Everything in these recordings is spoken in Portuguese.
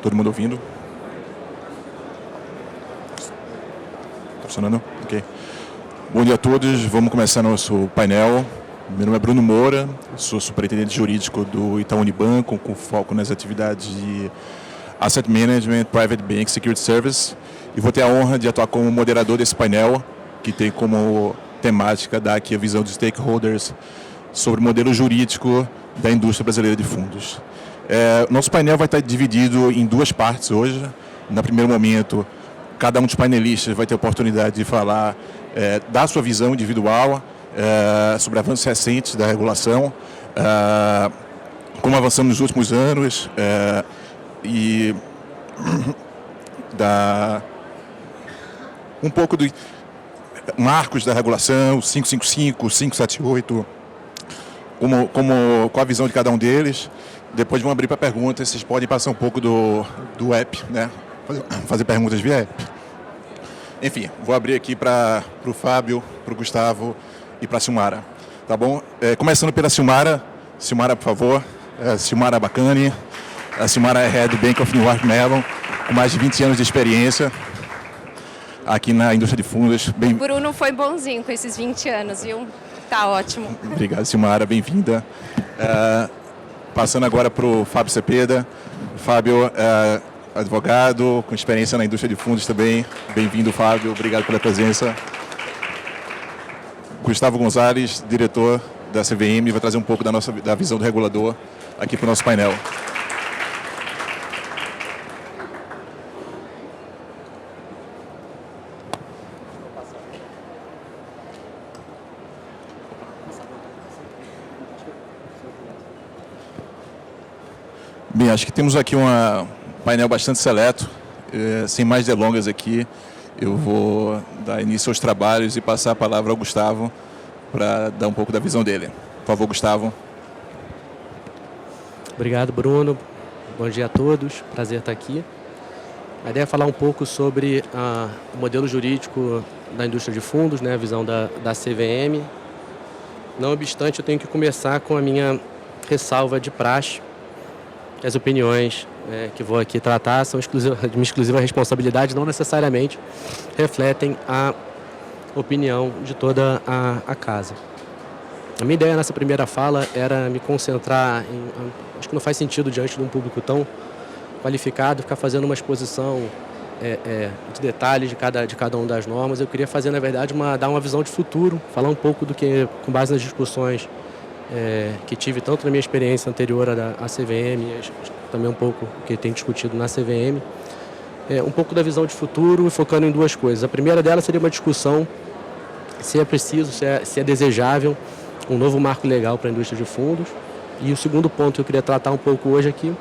Todo mundo ouvindo? Tá funcionando? Ok. Bom dia a todos. Vamos começar nosso painel. Meu nome é Bruno Moura, sou superintendente jurídico do Itaú Unibanco, com foco nas atividades de Asset Management, Private Bank, Security Service, e vou ter a honra de atuar como moderador desse painel, que tem como temática dar aqui a visão dos stakeholders sobre o modelo jurídico da indústria brasileira de fundos. Nosso painel vai estar dividido em duas partes hoje. No primeiro momento, cada um dos painelistas vai ter a oportunidade de falar da sua visão individual sobre avanços recentes da regulação, como avançamos nos últimos anos e um pouco dos marcos da regulação, 555, 578, qual a visão de cada um deles. Depois vamos abrir para perguntas, vocês podem passar um pouco do app, né? Fazer perguntas via app. Enfim, vou abrir aqui para o Fábio, para o Gustavo e para a Silmara, tá bom? Começando pela Silmara. Silmara, por favor. Silmara Bacani. A Silmara é Head Bank of New York Mellon, com mais de 20 anos de experiência aqui na indústria de fundos. O Bruno foi bonzinho com esses 20 anos, viu? Tá ótimo. Obrigado, Silmara. Bem-vinda. Passando agora para o Fábio Cepeda. Fábio, advogado, com experiência na indústria de fundos também. Bem-vindo, Fábio. Obrigado pela presença. Gustavo Gonzalez, diretor da CVM, vai trazer um pouco da visão do regulador aqui para o nosso painel. Bem, acho que temos aqui um painel bastante seleto. Sem mais delongas aqui, eu vou dar início aos trabalhos e passar a palavra ao Gustavo para dar um pouco da visão dele. Por favor, Gustavo. Obrigado, Bruno. Bom dia a todos. Prazer estar aqui. A ideia é falar um pouco sobre o modelo jurídico da indústria de fundos, né, a visão da CVM. Não obstante, eu tenho que começar com a minha ressalva de praxe. As opiniões que vou aqui tratar são de minha exclusiva responsabilidade, não necessariamente refletem a opinião de toda a casa. A minha ideia nessa primeira fala era me concentrar acho que não faz sentido diante de um público tão qualificado ficar fazendo uma exposição de detalhes de cada uma das normas. Eu queria fazer, na verdade, dar uma visão de futuro, falar um pouco do que, com base nas discussões que tive tanto na minha experiência anterior à CVM, também um pouco que tem discutido na CVM, um pouco da visão de futuro, focando em duas coisas. A primeira delas seria uma discussão se é preciso, se é desejável um novo marco legal para a indústria de fundos. E o segundo ponto que eu queria tratar um pouco hoje aqui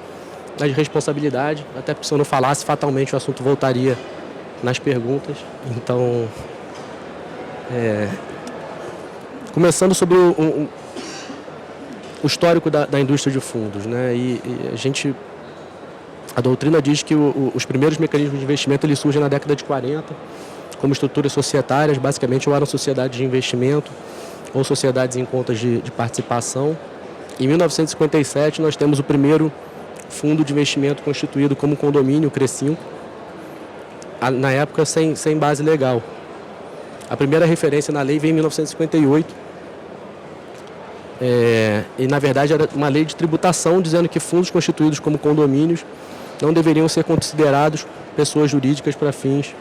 é de responsabilidade, até porque se eu não falasse, fatalmente o assunto voltaria nas perguntas. Então, começando sobre o histórico da indústria de fundos, né? E a doutrina diz que os primeiros mecanismos de investimento eles surgem na década de 40, como estruturas societárias, basicamente ou eram sociedades de investimento ou sociedades em contas de participação. Em 1957 nós temos o primeiro fundo de investimento constituído como condomínio, o CRE5, na época sem base legal. A primeira referência na lei veio em 1958, e na verdade era uma lei de tributação dizendo que fundos constituídos como condomínios não deveriam ser considerados pessoas jurídicas para fins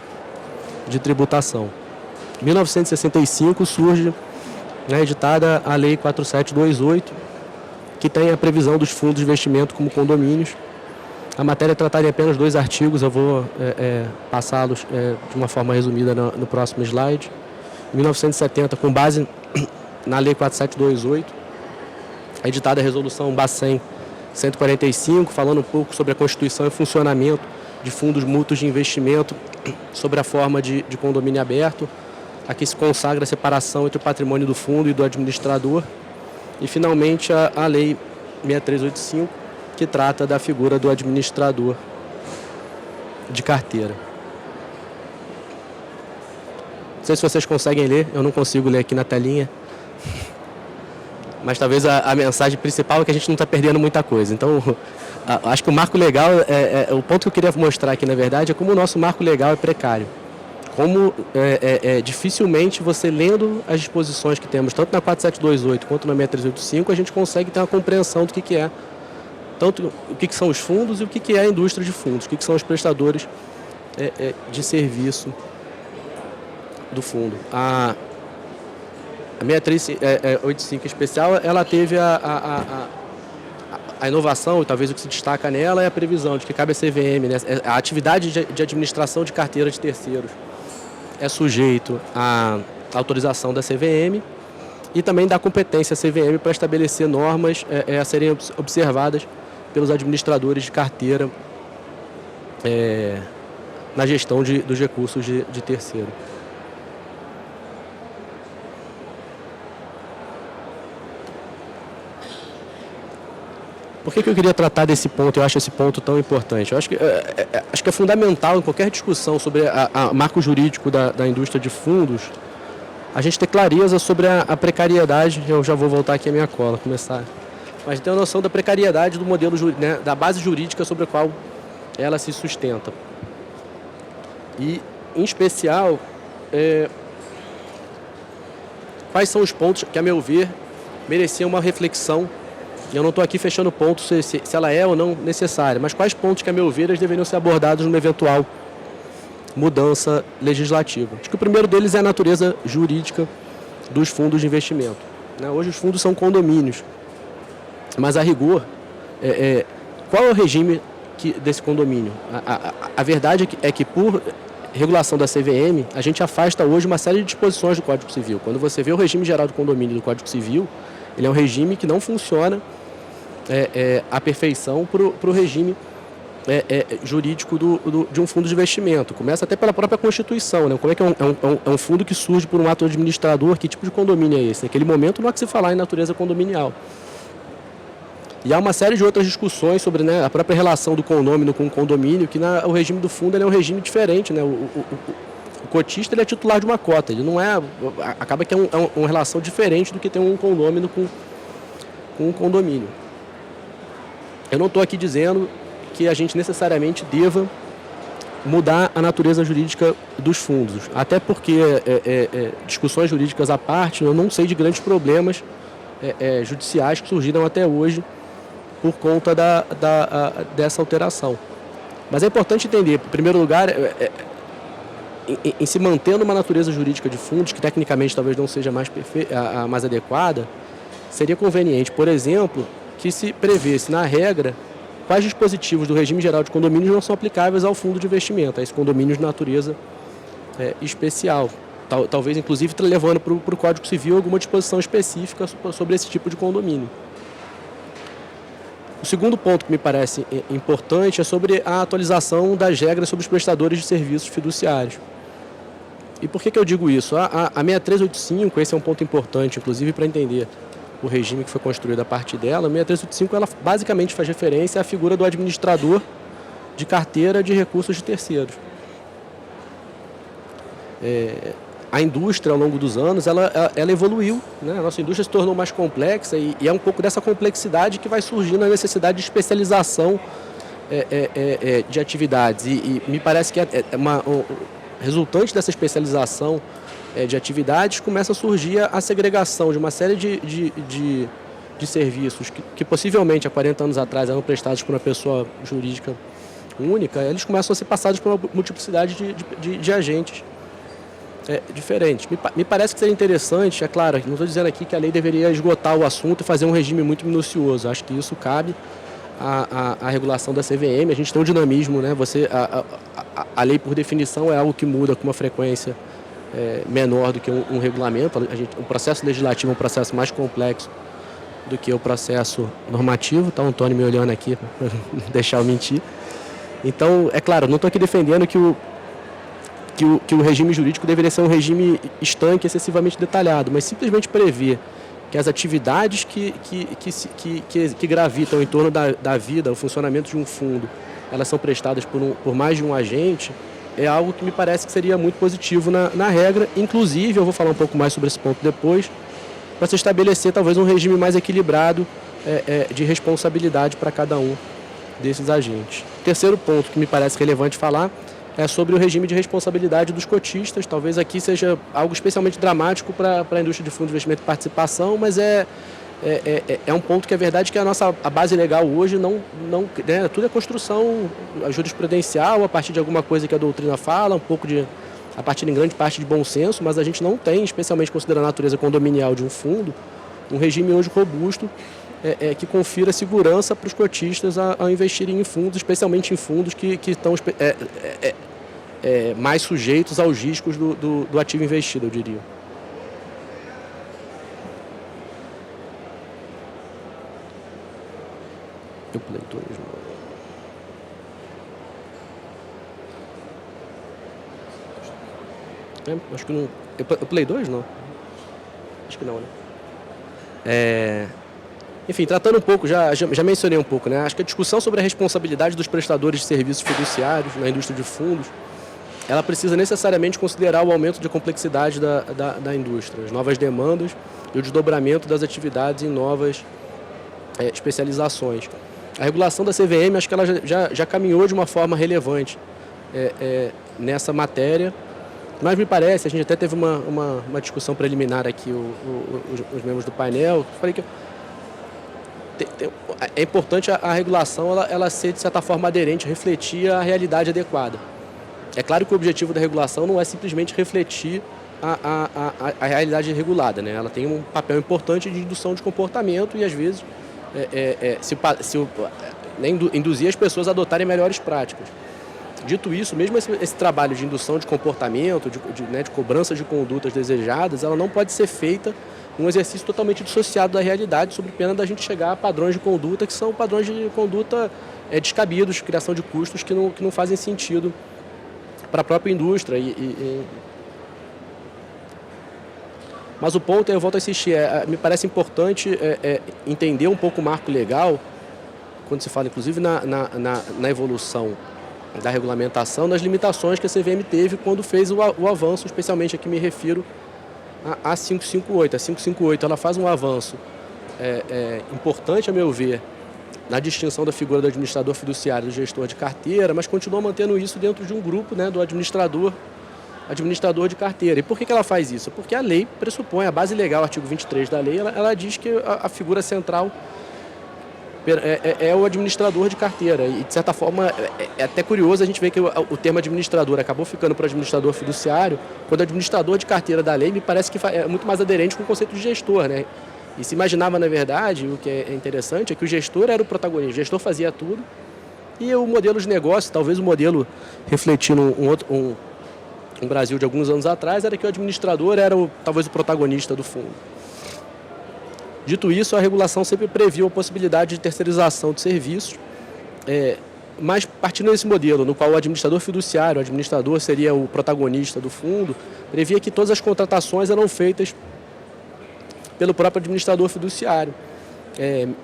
de tributação. Em 1965 surge, editada a Lei 4728, que tem a previsão dos fundos de investimento como condomínios. A matéria trataria apenas 2 artigos, eu vou passá-los de uma forma resumida no próximo slide. Em 1970, com base na Lei 4728, é editada a Resolução Bacen 145, falando um pouco sobre a constituição e funcionamento de fundos mútuos de investimento, sobre a forma de condomínio aberto. Aqui se consagra a separação entre o patrimônio do fundo e do administrador. E, finalmente, a Lei 6385, que trata da figura do administrador de carteira. Não sei se vocês conseguem ler, eu não consigo ler aqui na telinha. Mas talvez a mensagem principal é que a gente não está perdendo muita coisa. Então, acho que o marco legal, o ponto que eu queria mostrar aqui, na verdade, é como o nosso marco legal é precário. Como dificilmente você, lendo as disposições que temos, tanto na 4728 quanto na 6385, a gente consegue ter uma compreensão do que é, tanto o que são os fundos e o que é a indústria de fundos, o que são os prestadores de serviço do fundo. A 6385 especial, ela teve a inovação, e talvez o que se destaca nela, é a previsão de que cabe a CVM, né? A atividade de administração de carteira de terceiros é sujeito à autorização da CVM e também da competência CVM para estabelecer normas a serem observadas pelos administradores de carteira na gestão dos recursos de terceiro. Por que eu queria tratar desse ponto? Eu acho esse ponto tão importante. Eu acho que é fundamental em qualquer discussão sobre o marco jurídico da indústria de fundos, a gente ter clareza sobre a precariedade. Eu já vou voltar aqui à minha cola, começar. Mas ter uma noção da precariedade do modelo, né, da base jurídica sobre a qual ela se sustenta. E, em especial, quais são os pontos que, a meu ver, mereciam uma reflexão. Eu não estou aqui fechando pontos se ela é ou não necessária, mas quais pontos que, a meu ver, eles deveriam ser abordados numa eventual mudança legislativa. Acho que o primeiro deles é a natureza jurídica dos fundos de investimento. Hoje os fundos são condomínios, mas a rigor, qual é o regime desse condomínio? A verdade é que por regulação da CVM, a gente afasta hoje uma série de disposições do Código Civil. Quando você vê o regime geral do condomínio do Código Civil, ele é um regime que não funciona à perfeição para o regime jurídico de um fundo de investimento. Começa até pela própria Constituição, né? Como é que é um fundo que surge por um ato administrador? Que tipo de condomínio é esse? Naquele momento não há que se falar em natureza condominial. E há uma série de outras discussões sobre, né, a própria relação do condômino com o condomínio, que o regime do fundo é um regime diferente, né? O cotista ele é titular de uma cota, ele não acaba que é uma relação diferente do que tem um condômino com um condomínio. Eu não estou aqui dizendo que a gente necessariamente deva mudar a natureza jurídica dos fundos, até porque discussões jurídicas à parte, eu não sei de grandes problemas judiciais que surgiram até hoje por conta dessa alteração. Mas é importante entender, em primeiro lugar, em se mantendo uma natureza jurídica de fundos, que tecnicamente talvez não seja a mais adequada, seria conveniente, por exemplo, que se prevesse na regra quais dispositivos do regime geral de condomínios não são aplicáveis ao fundo de investimento, a esse condomínio de natureza especial. Talvez, inclusive, levando para o Código Civil alguma disposição específica sobre esse tipo de condomínio. O segundo ponto que me parece importante é sobre a atualização das regras sobre os prestadores de serviços fiduciários. E por que eu digo isso? A 6385, esse é um ponto importante, inclusive, para entender o regime que foi construído a partir dela. A 6385, ela basicamente faz referência à figura do administrador de carteira de recursos de terceiros. A indústria, ao longo dos anos, ela evoluiu, né? A nossa indústria se tornou mais complexa e é um pouco dessa complexidade que vai surgindo a necessidade de especialização de atividades. E me parece que resultante dessa especialização de atividades, começa a surgir a segregação de uma série de serviços que possivelmente há 40 anos atrás eram prestados por uma pessoa jurídica única, eles começam a ser passados por uma multiplicidade de agentes diferentes. Me parece que seria interessante, é claro, não estou dizendo aqui que a lei deveria esgotar o assunto e fazer um regime muito minucioso, acho que isso cabe à regulação da CVM, a gente tem um dinamismo, né? A lei, por definição, é algo que muda com uma frequência menor do que um regulamento. O processo legislativo é um processo mais complexo do que o processo normativo. Está o Antônio me olhando aqui para deixar eu mentir. Então, é claro, não estou aqui defendendo que o regime jurídico deveria ser um regime estanque, excessivamente detalhado, mas simplesmente prever que as atividades que gravitam em torno da vida, o funcionamento de um fundo, elas são prestadas por mais de um agente, é algo que me parece que seria muito positivo na regra. Inclusive, eu vou falar um pouco mais sobre esse ponto depois, para se estabelecer talvez um regime mais equilibrado de responsabilidade para cada um desses agentes. Terceiro ponto que me parece relevante falar é sobre o regime de responsabilidade dos cotistas. Talvez aqui seja algo especialmente dramático para a indústria de fundos de investimento e participação, mas é um ponto que é verdade que a base legal hoje né, tudo é construção jurisprudencial a partir de alguma coisa que a doutrina fala, a partir em grande parte de bom senso, mas a gente não tem, especialmente considerando a natureza condominial de um fundo, um regime hoje robusto que confira segurança para os cotistas ao investirem em fundos, especialmente em fundos que estão mais sujeitos aos riscos do ativo investido, eu diria. Eu pulei dois. Acho que não. Eu pulei dois, não? Acho que não, né? Enfim, tratando um pouco, já mencionei um pouco, né? Acho que a discussão sobre a responsabilidade dos prestadores de serviços fiduciários na indústria de fundos, ela precisa necessariamente considerar o aumento de complexidade da indústria, as novas demandas e o desdobramento das atividades em novas especializações. A regulação da CVM, acho que ela já caminhou de uma forma relevante nessa matéria, mas me parece, a gente até teve uma discussão preliminar aqui, os membros do painel, falei que é importante a regulação ela ser, de certa forma, aderente, refletir a realidade adequada. É claro que o objetivo da regulação não é simplesmente refletir a realidade regulada, né? Ela tem um papel importante de indução de comportamento e, às vezes, induzir as pessoas a adotarem melhores práticas. Dito isso, mesmo esse trabalho de indução de comportamento, de cobrança de condutas desejadas, ela não pode ser feita num exercício totalmente dissociado da realidade, sob pena da gente chegar a padrões de conduta que são padrões de conduta descabidos, criação de custos que não fazem sentido para a própria indústria. Mas o ponto, eu volto a insistir, me parece importante entender um pouco o marco legal, quando se fala inclusive na evolução da regulamentação, das limitações que a CVM teve quando fez o avanço, especialmente aqui me refiro a 558. A 558 ela faz um avanço importante, a meu ver, na distinção da figura do administrador fiduciário e do gestor de carteira, mas continua mantendo isso dentro de um grupo, né, do administrador de carteira. E por que ela faz isso? Porque a lei pressupõe, a base legal, artigo 23 da lei, ela diz que a figura central é o administrador de carteira. E, de certa forma, é até curioso a gente ver que o termo administrador acabou ficando para o administrador fiduciário, quando o administrador de carteira da lei me parece que é muito mais aderente com o conceito de gestor, né? E se imaginava, na verdade, o que é interessante, é que o gestor era o protagonista, o gestor fazia tudo, e o modelo de negócio, talvez o modelo refletindo um Brasil de alguns anos atrás, era que o administrador era talvez o protagonista do fundo. Dito isso, a regulação sempre previu a possibilidade de terceirização de serviços, mas partindo desse modelo, no qual o administrador fiduciário, o administrador seria o protagonista do fundo, previa que todas as contratações eram feitas pelo próprio administrador fiduciário,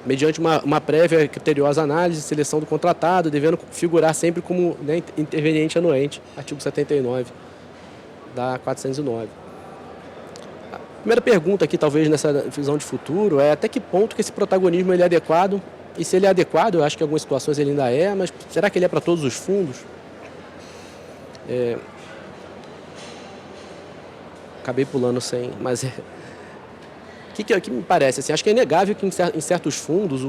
mediante uma prévia criteriosa análise e seleção do contratado, devendo figurar sempre como, né, interveniente anuente, artigo 79 da 409. A primeira pergunta aqui, talvez, nessa visão de futuro, é até que ponto que esse protagonismo ele é adequado, e se ele é adequado, eu acho que em algumas situações ele ainda é, mas será que ele é para todos os fundos? Acabei pulando sem, mas o que me parece? Assim, acho que é inegável que em certos fundos,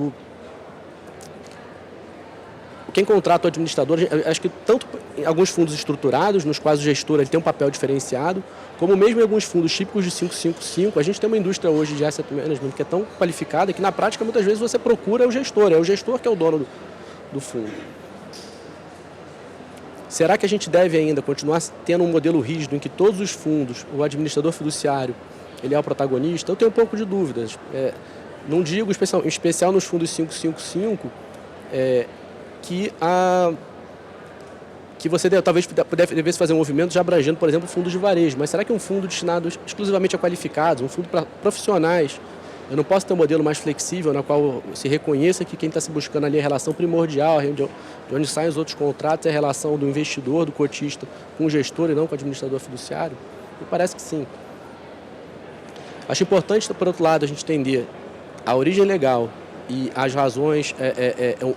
quem contrata o administrador, acho que tanto em alguns fundos estruturados, nos quais o gestor ele tem um papel diferenciado, como mesmo em alguns fundos típicos de 555, a gente tem uma indústria hoje de asset management que é tão qualificada que na prática muitas vezes você procura o gestor que é o dono do fundo. Será que a gente deve ainda continuar tendo um modelo rígido em que todos os fundos, o administrador fiduciário, ele é o protagonista? Eu tenho um pouco de dúvidas. Não digo, em especial nos fundos 555, que você talvez devesse fazer um movimento já abrangendo, por exemplo, fundos de varejo. Mas será que um fundo destinado exclusivamente a qualificados, um fundo para profissionais, eu não posso ter um modelo mais flexível na qual se reconheça que quem está se buscando ali é a relação primordial, de onde saem os outros contratos, é a relação do investidor, do cotista, com o gestor e não com o administrador fiduciário? Me parece que sim. Acho importante, por outro lado, a gente entender a origem legal e as razões,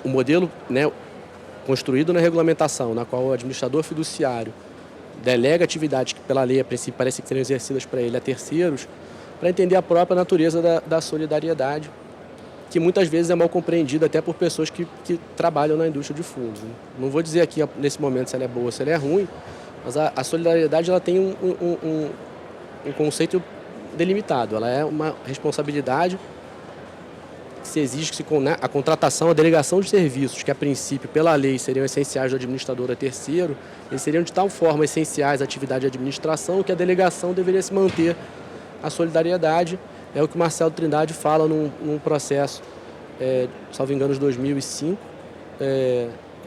o modelo, né, construído na regulamentação, na qual o administrador fiduciário delega atividades que pela lei a princípio parecem que seriam exercidas para ele a terceiros, para entender a própria natureza da solidariedade, que muitas vezes é mal compreendida até por pessoas que trabalham na indústria de fundos. Não vou dizer aqui nesse momento se ela é boa ou se ela é ruim, mas a solidariedade ela tem um conceito delimitado. Ela é uma responsabilidade que se exige que a contratação, a delegação de serviços, que a princípio pela lei seriam essenciais do administrador a terceiro, eles seriam de tal forma essenciais à atividade de administração que a delegação deveria se manter a solidariedade. É o que o Marcelo Trindade fala num processo, salvo engano, de 2005,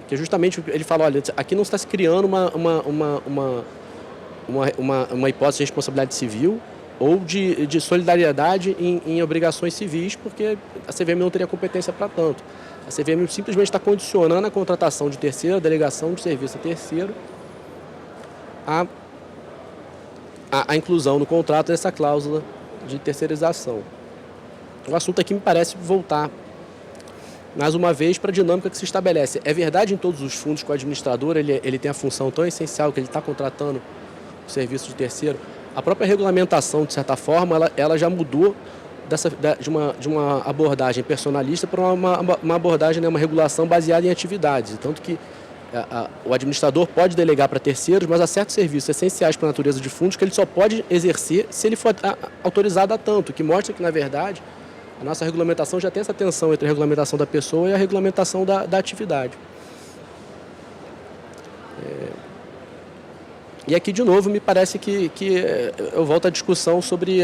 que justamente ele fala, olha, aqui não está se criando uma hipótese de responsabilidade civil ou de solidariedade em obrigações civis, porque a CVM não teria competência para tanto. A CVM simplesmente está condicionando a contratação de terceiro, a delegação de serviço a terceiro, a inclusão no contrato dessa cláusula de terceirização. O assunto aqui me parece voltar, mais uma vez, para a dinâmica que se estabelece. É verdade em todos os fundos que o administrador ele tem a função tão essencial que ele está contratando o serviço de terceiro. A própria regulamentação, de certa forma, ela já mudou de uma abordagem personalista para uma abordagem, né, uma regulação baseada em atividades. Tanto que o administrador pode delegar para terceiros, mas há certos serviços essenciais para a natureza de fundos que ele só pode exercer se ele for autorizado a tanto, que mostra que, na verdade, a nossa regulamentação já tem essa tensão entre a regulamentação da pessoa e a regulamentação da atividade. E aqui, de novo, me parece que eu volto à discussão sobre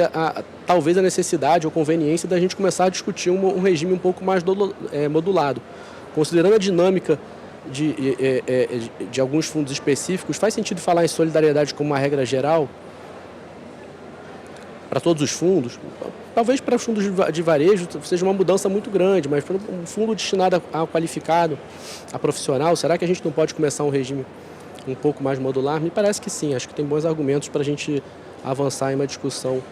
talvez a necessidade ou conveniência da gente começar a discutir um regime um pouco mais modulado. Considerando a dinâmica de alguns fundos específicos, faz sentido falar em solidariedade como uma regra geral para todos os fundos? Talvez para os fundos de varejo seja uma mudança muito grande, mas para um fundo destinado a qualificado, a profissional, será que a gente não pode começar um regime um pouco mais modular? Me parece que sim, acho que tem bons argumentos para a gente avançar em uma discussão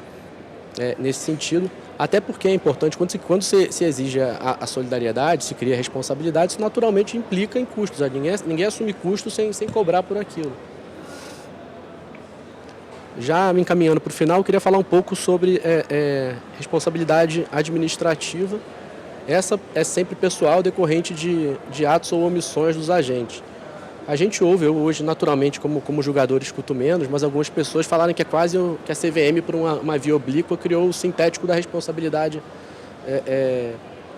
nesse sentido, até porque é importante, quando se exige a solidariedade, se cria a responsabilidade, isso naturalmente implica em custos. Ninguém assume custos sem cobrar por aquilo. Já me encaminhando para o final, eu queria falar um pouco sobre responsabilidade administrativa. Essa é sempre pessoal, decorrente de atos ou omissões dos agentes. A gente ouve, eu hoje naturalmente como julgador escuto menos, mas algumas pessoas falaram que é quase que a CVM, por uma via oblíqua, criou o sintético da responsabilidade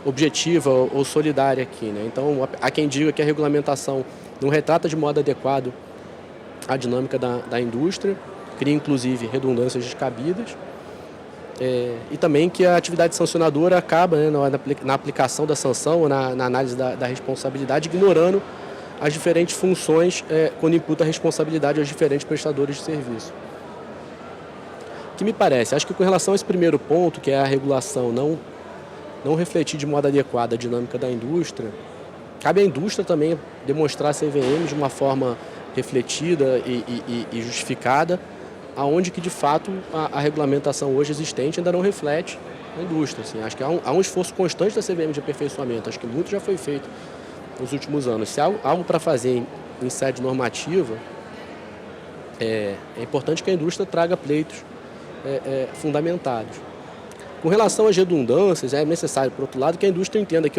objetiva ou solidária aqui, né? Então, há quem diga que a regulamentação não retrata de modo adequado a dinâmica da indústria, cria inclusive redundâncias descabidas, e também que a atividade sancionadora acaba, né, na aplicação da sanção, na análise da responsabilidade, ignorando as diferentes funções quando imputa a responsabilidade aos diferentes prestadores de serviço. O que me parece? Acho que com relação a esse primeiro ponto, que é a regulação não refletir de modo adequado a dinâmica da indústria, cabe à indústria também demonstrar a CVM de uma forma refletida e justificada, aonde que de fato a regulamentação hoje existente ainda não reflete a indústria. Assim. Acho que há um esforço constante da CVM de aperfeiçoamento, acho que muito já foi feito nos últimos anos. Se há algo para fazer em sede normativa, é importante que a indústria traga pleitos fundamentados. Com relação às redundâncias, é necessário, por outro lado, que a indústria entenda que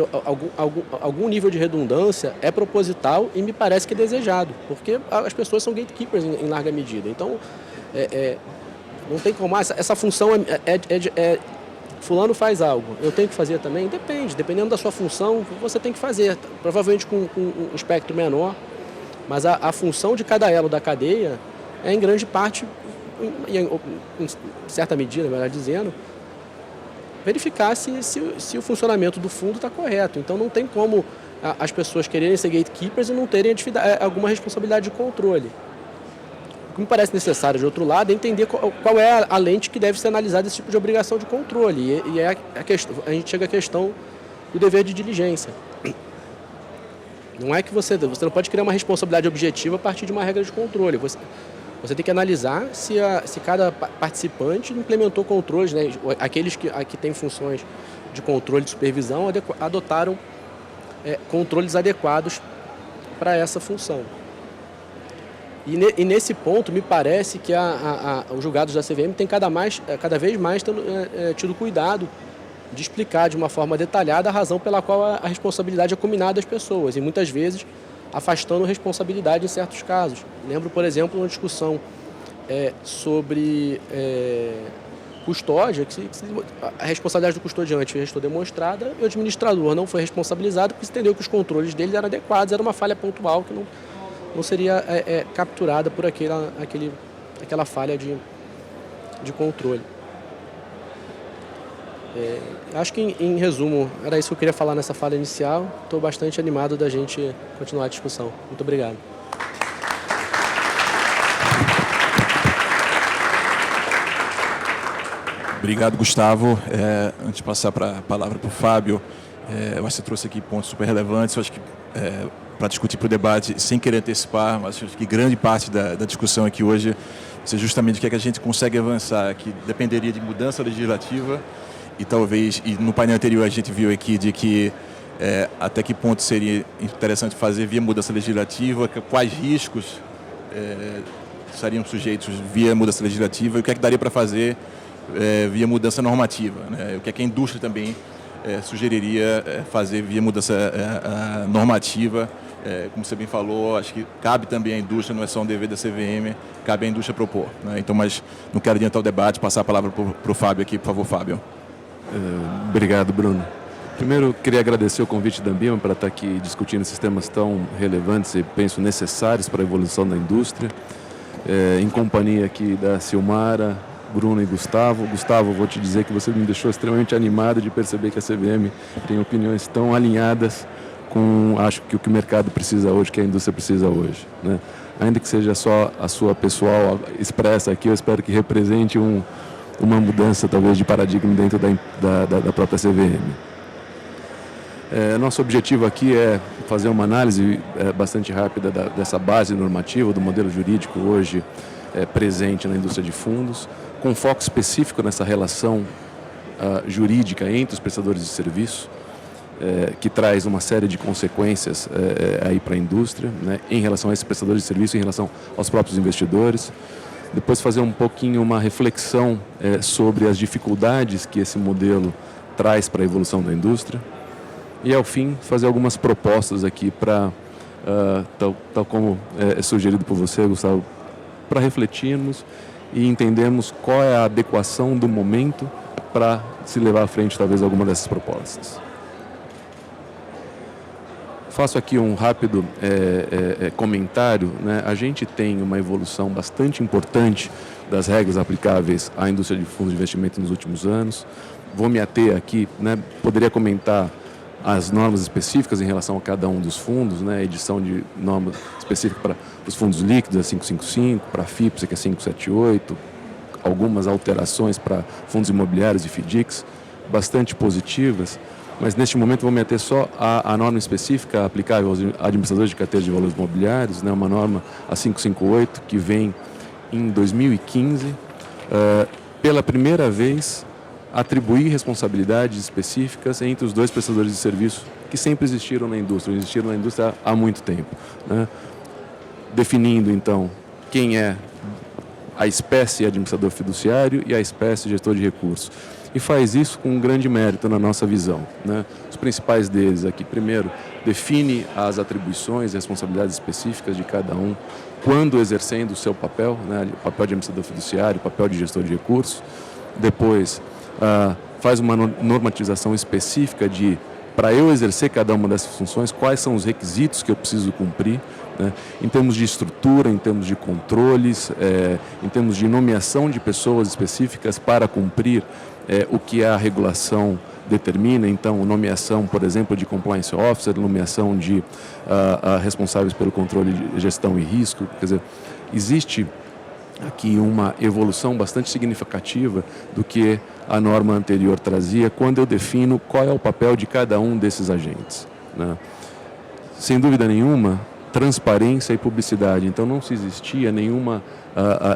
algum nível de redundância é proposital e me parece que é desejado, porque as pessoas são gatekeepers em larga medida. Então, não tem como, essa função fulano faz algo, eu tenho que fazer também? Depende, dependendo da sua função, você tem que fazer, provavelmente com um espectro menor, mas a função de cada elo da cadeia é em grande parte, em certa medida, melhor dizendo, verificar se o funcionamento do fundo está correto. Então não tem como as pessoas quererem ser gatekeepers e não terem alguma responsabilidade de controle. O que me parece necessário, de outro lado, é entender qual é a lente que deve ser analisada esse tipo de obrigação de controle. E a gente chega à questão do dever de diligência. Não é que você não pode criar uma responsabilidade objetiva a partir de uma regra de controle. Você tem que analisar se cada participante implementou controles, né? Aqueles que têm funções de controle e de supervisão adotaram controles adequados para essa função. E nesse ponto, me parece que os julgados da CVM têm cada vez mais tido cuidado de explicar de uma forma detalhada a razão pela qual a responsabilidade é combinada às pessoas, e muitas vezes afastando responsabilidade em certos casos. Lembro, por exemplo, uma discussão sobre custódia, que a responsabilidade do custodiante restou demonstrada e o administrador não foi responsabilizado porque se entendeu que os controles dele eram adequados, era uma falha pontual que não seria capturada por aquela falha de controle. Acho que, em resumo, era isso que eu queria falar nessa fala inicial. Estou bastante animado da gente continuar a discussão. Muito obrigado. Obrigado, Gustavo. Antes de passar a palavra para o Fábio, eu acho que você trouxe aqui pontos super relevantes. Eu acho que para discutir para o debate, sem querer antecipar, mas acho que grande parte da discussão aqui hoje é justamente o que é que a gente consegue avançar, que dependeria de mudança legislativa e talvez, e no painel anterior a gente viu aqui de que até que ponto seria interessante fazer via mudança legislativa, quais riscos estariam sujeitos via mudança legislativa e o que é que daria para fazer via mudança normativa, né? O que é que a indústria também sugeriria fazer via mudança normativa. Como você bem falou, acho que cabe também à indústria, não é só um dever da CVM, cabe à indústria propor, né? Então, mas não quero adiantar o debate, passar a palavra para o Fábio aqui, por favor, Fábio. Obrigado, Bruno. Primeiro, queria agradecer o convite da Ambima para estar aqui discutindo esses temas tão relevantes e, penso, necessários para a evolução da indústria, em companhia aqui da Silmara, Bruno e Gustavo. Gustavo, vou te dizer que você me deixou extremamente animado de perceber que a CVM tem opiniões tão alinhadas com, acho que o que o mercado precisa hoje, que a indústria precisa hoje, né? Ainda que seja só a sua pessoal expressa aqui, eu espero que represente uma mudança, talvez, de paradigma dentro da própria CVM. Nosso objetivo aqui é fazer uma análise bastante rápida dessa base normativa, do modelo jurídico hoje presente na indústria de fundos, com foco específico nessa relação jurídica entre os prestadores de serviço, que traz uma série de consequências aí para a indústria, né, em relação a esses prestadores de serviço, em relação aos próprios investidores. Depois fazer um pouquinho uma reflexão sobre as dificuldades que esse modelo traz para a evolução da indústria. E, ao fim, fazer algumas propostas aqui para, tal como é sugerido por você, Gustavo, para refletirmos e entendermos qual é a adequação do momento para se levar à frente, talvez, alguma dessas propostas. Faço aqui um rápido comentário, né? A gente tem uma evolução bastante importante das regras aplicáveis à indústria de fundos de investimento nos últimos anos. Vou me ater aqui, né? Poderia comentar as normas específicas em relação a cada um dos fundos, né? Edição de normas específicas para os fundos líquidos, a 555, para a FIPS, que é 578, algumas alterações para fundos imobiliários e FDICs, bastante positivas. Mas, neste momento, vou me ater só à norma específica aplicável aos administradores de carteira de valores imobiliários, né, uma norma, a 558, que vem em 2015, pela primeira vez, atribuir responsabilidades específicas entre os dois prestadores de serviço que sempre existiram na indústria há muito tempo, né, definindo, então, quem é a espécie administrador fiduciário e a espécie gestor de recursos. E faz isso com um grande mérito na nossa visão, né? Os principais deles aqui, primeiro, define as atribuições e responsabilidades específicas de cada um, quando exercendo o seu papel, né? O papel de administrador fiduciário, o papel de gestor de recursos. Depois, faz uma normatização específica de, para eu exercer cada uma dessas funções, quais são os requisitos que eu preciso cumprir, né? Em termos de estrutura, em termos de controles, em termos de nomeação de pessoas específicas para cumprir o que a regulação determina. Então, nomeação, por exemplo, de compliance officer, nomeação de responsáveis pelo controle de gestão e risco. Quer dizer, existe aqui uma evolução bastante significativa do que a norma anterior trazia quando eu defino qual é o papel de cada um desses agentes, né? Sem dúvida nenhuma, transparência e publicidade. Então, não se existia nenhuma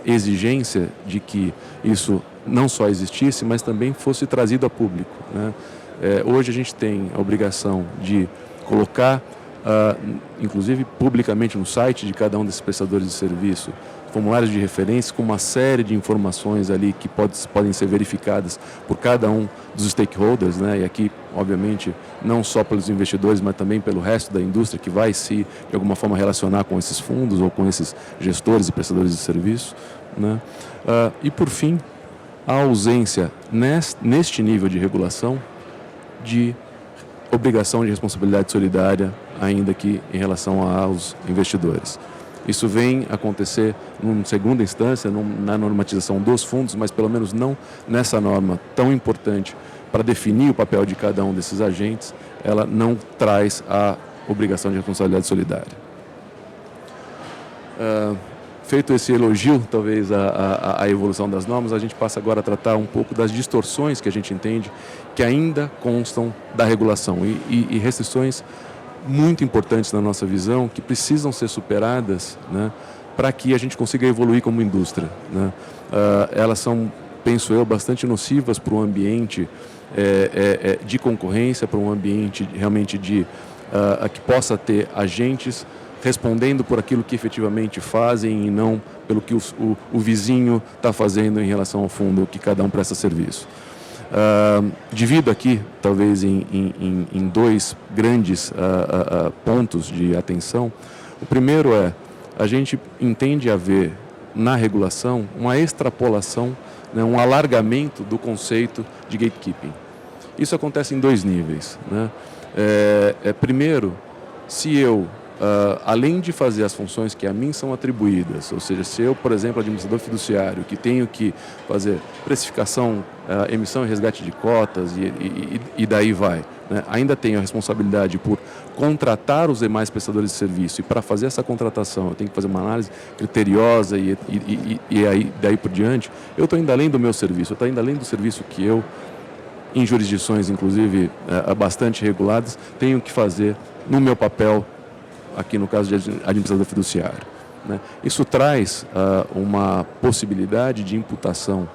exigência de que isso não só existisse, mas também fosse trazido a público, né? Hoje a gente tem a obrigação de colocar, inclusive publicamente no site de cada um desses prestadores de serviço, formulários de referência com uma série de informações ali que podem ser verificadas por cada um dos stakeholders, né? E aqui, obviamente, não só pelos investidores, mas também pelo resto da indústria que vai se, de alguma forma, relacionar com esses fundos ou com esses gestores e prestadores de serviço, né? E, por fim, a ausência, neste nível de regulação, de obrigação de responsabilidade solidária, ainda que em relação aos investidores. Isso vem acontecer em segunda instância, na normatização dos fundos, mas pelo menos não nessa norma tão importante para definir o papel de cada um desses agentes, ela não traz a obrigação de responsabilidade solidária. Feito esse elogio, talvez, à evolução das normas, a gente passa agora a tratar um pouco das distorções que a gente entende que ainda constam da regulação e restrições muito importantes na nossa visão, que precisam ser superadas, né, para que a gente consiga evoluir como indústria, né? Elas são, penso eu, bastante nocivas para o ambiente de concorrência, para um ambiente realmente que possa ter agentes respondendo por aquilo que efetivamente fazem e não pelo que o vizinho está fazendo em relação ao fundo que cada um presta serviço. Divido aqui, talvez, em dois grandes pontos de atenção. O primeiro a gente entende haver na regulação uma extrapolação, né, um alargamento do conceito de gatekeeping. Isso acontece em dois níveis, né? Primeiro, se eu, além de fazer as funções que a mim são atribuídas, ou seja, se eu, por exemplo, administrador fiduciário, que tenho que fazer precificação, emissão e resgate de cotas e daí vai, né? Ainda tenho a responsabilidade por contratar os demais prestadores de serviço, e para fazer essa contratação eu tenho que fazer uma análise criteriosa e aí, daí por diante, eu estou indo além do meu serviço, eu estou indo além do serviço que eu, em jurisdições inclusive bastante reguladas, tenho que fazer no meu papel, aqui no caso de administrador fiduciário, né? Isso traz uma possibilidade de imputação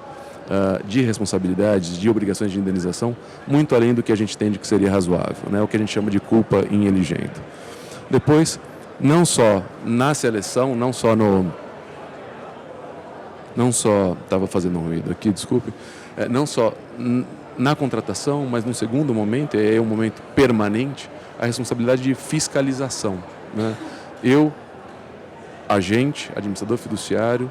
de responsabilidades, de obrigações de indenização, muito além do que a gente entende que seria razoável, né? O que a gente chama de culpa in eligendo. Depois, não só na seleção, não só estava fazendo um ruído aqui, desculpe, não só na contratação, mas no segundo momento, é um momento permanente, a responsabilidade de fiscalização, né? Eu, agente, administrador fiduciário,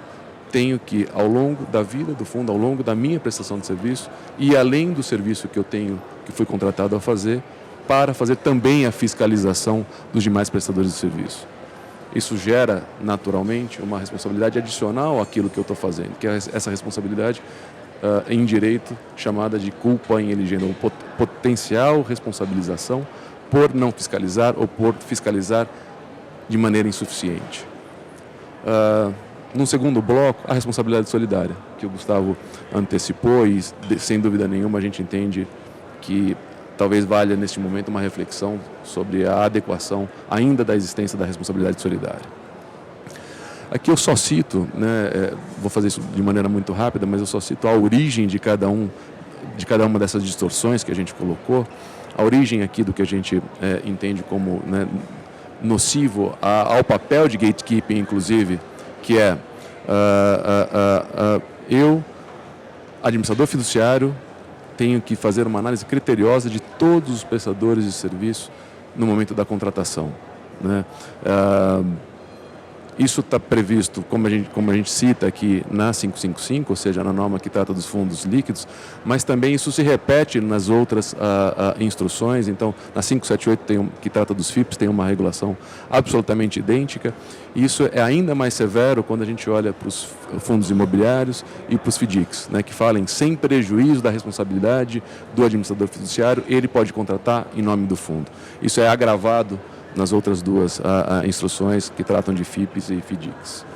tenho que, ao longo da vida do fundo, ao longo da minha prestação de serviço e além do serviço que eu tenho, que fui contratado a fazer, para fazer também a fiscalização dos demais prestadores de serviço. Isso gera, naturalmente, uma responsabilidade adicional àquilo que eu estou fazendo, que é essa responsabilidade em direito chamada de culpa in eligendo, ou potencial responsabilização por não fiscalizar ou por fiscalizar de maneira insuficiente. No segundo bloco, a responsabilidade solidária, que o Gustavo antecipou e, sem dúvida nenhuma, a gente entende que talvez valha, neste momento, uma reflexão sobre a adequação ainda da existência da responsabilidade solidária. Aqui eu só cito, né, vou fazer isso de maneira muito rápida, mas eu só cito a origem de cada uma dessas distorções que a gente colocou, a origem aqui do que a gente entende como, né, nocivo ao papel de gatekeeping, inclusive, que é eu, administrador fiduciário, tenho que fazer uma análise criteriosa de todos os prestadores de serviço no momento da contratação, né? Isso está previsto, como a gente cita aqui, na 555, ou seja, na norma que trata dos fundos líquidos, mas também isso se repete nas outras instruções. Então, na 578, que trata dos FIPs, tem uma regulação absolutamente idêntica. Isso é ainda mais severo quando a gente olha para os fundos imobiliários e para os FDICs, né, que falam sem prejuízo da responsabilidade do administrador fiduciário, ele pode contratar em nome do fundo. Isso é agravado nas outras duas instruções que tratam de FIPs e FDICs.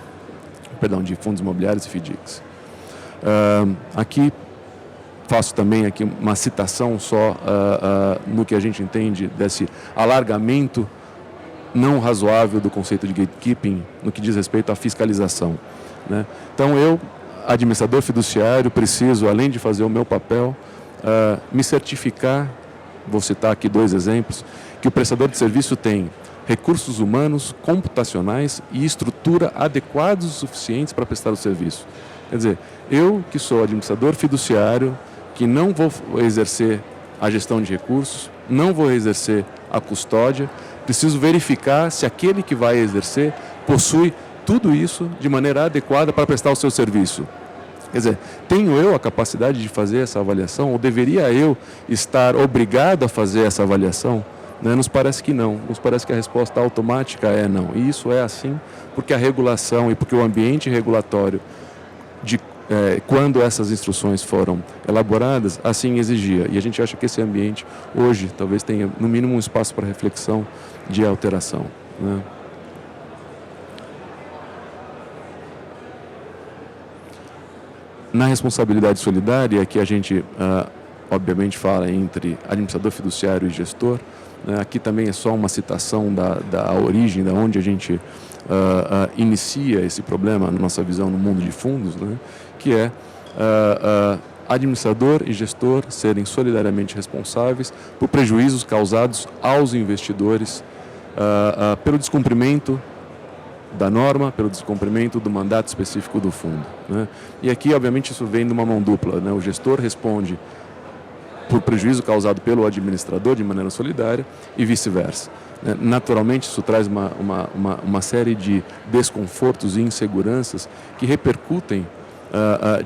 Perdão, de fundos imobiliários e FDICs. Aqui faço também aqui uma citação só no que a gente entende desse alargamento não razoável do conceito de gatekeeping no que diz respeito à fiscalização, né? Então eu, administrador fiduciário, preciso, além de fazer o meu papel, me certificar vou citar aqui 2 exemplos, que o prestador de serviço tem recursos humanos, computacionais e estrutura adequados o suficientes para prestar o serviço. Quer dizer, eu que sou administrador fiduciário, que não vou exercer a gestão de recursos, não vou exercer a custódia, preciso verificar se aquele que vai exercer possui tudo isso de maneira adequada para prestar o seu serviço. Quer dizer, tenho eu a capacidade de fazer essa avaliação ou deveria eu estar obrigado a fazer essa avaliação? Né? Nos parece que não, nos parece que a resposta automática é não. E isso é assim porque a regulação e porque o ambiente regulatório, quando essas instruções foram elaboradas, assim exigia. E a gente acha que esse ambiente hoje talvez tenha no mínimo um espaço para reflexão de alteração. Né? Na responsabilidade solidária, que a gente obviamente fala entre administrador fiduciário e gestor, né? Aqui também é só uma citação da origem, da onde a gente inicia esse problema, na nossa visão no mundo de fundos, né? Que é administrador e gestor serem solidariamente responsáveis por prejuízos causados aos investidores pelo descumprimento da norma, pelo descumprimento do mandato específico do fundo. Né? E aqui, obviamente, isso vem de uma mão dupla. Né? O gestor responde por prejuízo causado pelo administrador de maneira solidária e vice-versa. Naturalmente, isso traz uma série de desconfortos e inseguranças que repercutem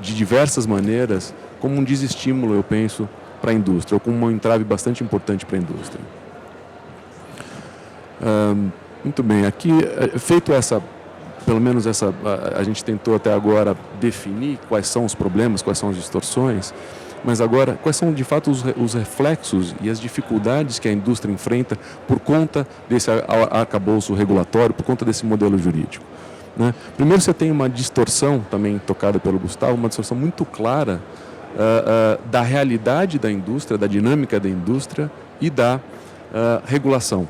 de diversas maneiras como um desestímulo, eu penso, para a indústria, ou como um entrave bastante importante para a indústria. Muito bem, aqui, feito pelo menos a gente tentou até agora definir quais são os problemas, quais são as distorções, mas agora, quais são de fato os reflexos e as dificuldades que a indústria enfrenta por conta desse arcabouço regulatório, por conta desse modelo jurídico. Né? Primeiro, você tem uma distorção, também tocada pelo Gustavo, uma distorção muito clara da realidade da indústria, da dinâmica da indústria e da regulação.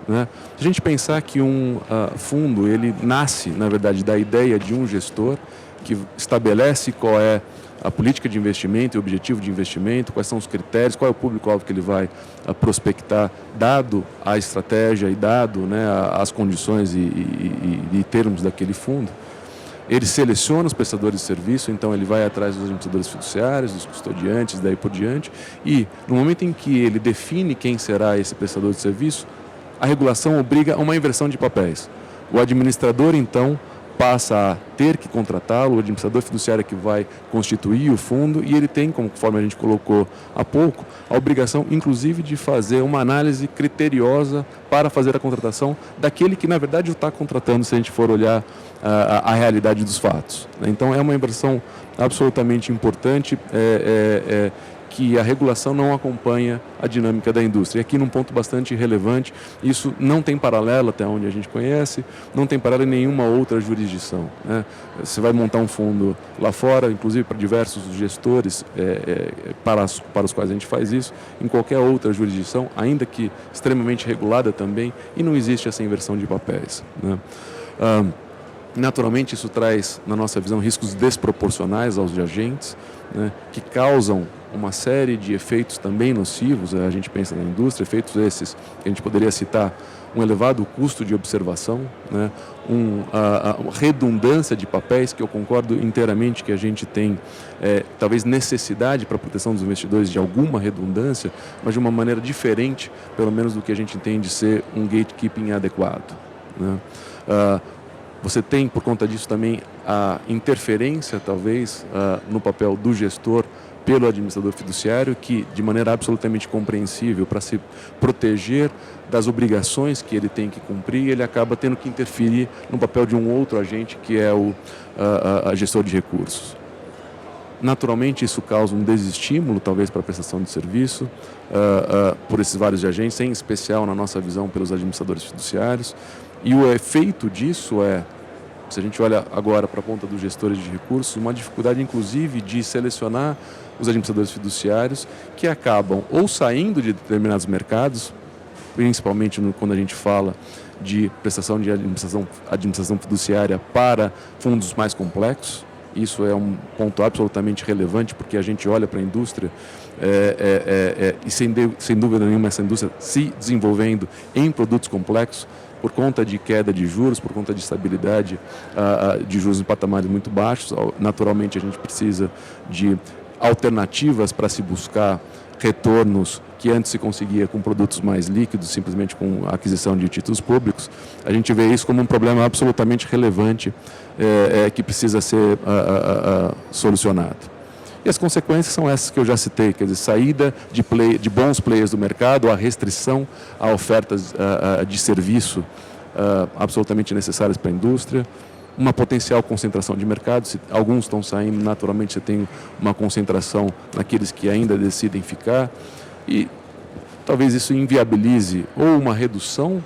Né? Se a gente pensar que um fundo, ele nasce, na verdade, da ideia de um gestor que estabelece qual é a política de investimento e o objetivo de investimento, quais são os critérios, qual é o público-alvo que ele vai prospectar, dado a estratégia e dado, né, as condições e termos daquele fundo. Ele seleciona os prestadores de serviço, então ele vai atrás dos administradores fiduciários, dos custodiantes, daí por diante, e no momento em que ele define quem será esse prestador de serviço, a regulação obriga a uma inversão de papéis. O administrador, então, passa a ter que contratá-lo, o administrador fiduciário que vai constituir o fundo, e ele tem, conforme a gente colocou há pouco, a obrigação, inclusive, de fazer uma análise criteriosa para fazer a contratação daquele que, na verdade, o está contratando, se a gente for olhar a realidade dos fatos. Então, é uma inversão absolutamente importante, que a regulação não acompanha a dinâmica da indústria. E aqui num ponto bastante relevante, isso não tem paralelo até onde a gente conhece, não tem paralelo em nenhuma outra jurisdição. Né? Você vai montar um fundo lá fora, inclusive para diversos gestores para os quais a gente faz isso, em qualquer outra jurisdição, ainda que extremamente regulada também, e não existe essa inversão de papéis. Né? Naturalmente, isso traz, na nossa visão, riscos desproporcionais aos agentes, né, que causam uma série de efeitos também nocivos. A gente pensa na indústria, efeitos esses que a gente poderia citar: um elevado custo de observação, né, uma redundância de papéis, que eu concordo inteiramente que a gente tem talvez necessidade para a proteção dos investidores de alguma redundância, mas de uma maneira diferente, pelo menos do que a gente entende ser um gatekeeping adequado. Né? Você tem, por conta disso, também a interferência, talvez, no papel do gestor pelo administrador fiduciário, que, de maneira absolutamente compreensível, para se proteger das obrigações que ele tem que cumprir, ele acaba tendo que interferir no papel de um outro agente, que é o gestor de recursos. Naturalmente, isso causa um desestímulo, talvez, para a prestação de serviço, por esses vários agentes, em especial, na nossa visão, pelos administradores fiduciários. E o efeito disso se a gente olha agora para a ponta dos gestores de recursos, uma dificuldade, inclusive, de selecionar os administradores fiduciários, que acabam ou saindo de determinados mercados, principalmente quando a gente fala de prestação de administração fiduciária para fundos mais complexos, Isso é um ponto absolutamente relevante, porque a gente olha para a indústria e sem dúvida nenhuma essa indústria se desenvolvendo em produtos complexos por conta de queda de juros, por conta de estabilidade de juros em patamares muito baixos. Naturalmente a gente precisa de alternativas para se buscar retornos que antes se conseguia com produtos mais líquidos, simplesmente com a aquisição de títulos públicos. A gente vê isso como um problema absolutamente relevante que precisa ser solucionado. E as consequências são essas que eu já citei, quer dizer, saída de bons players do mercado, a restrição a ofertas de serviço absolutamente necessárias para a indústria, uma potencial concentração de mercado. Se alguns estão saindo, naturalmente você tem uma concentração naqueles que ainda decidem ficar, e talvez isso inviabilize ou uma redução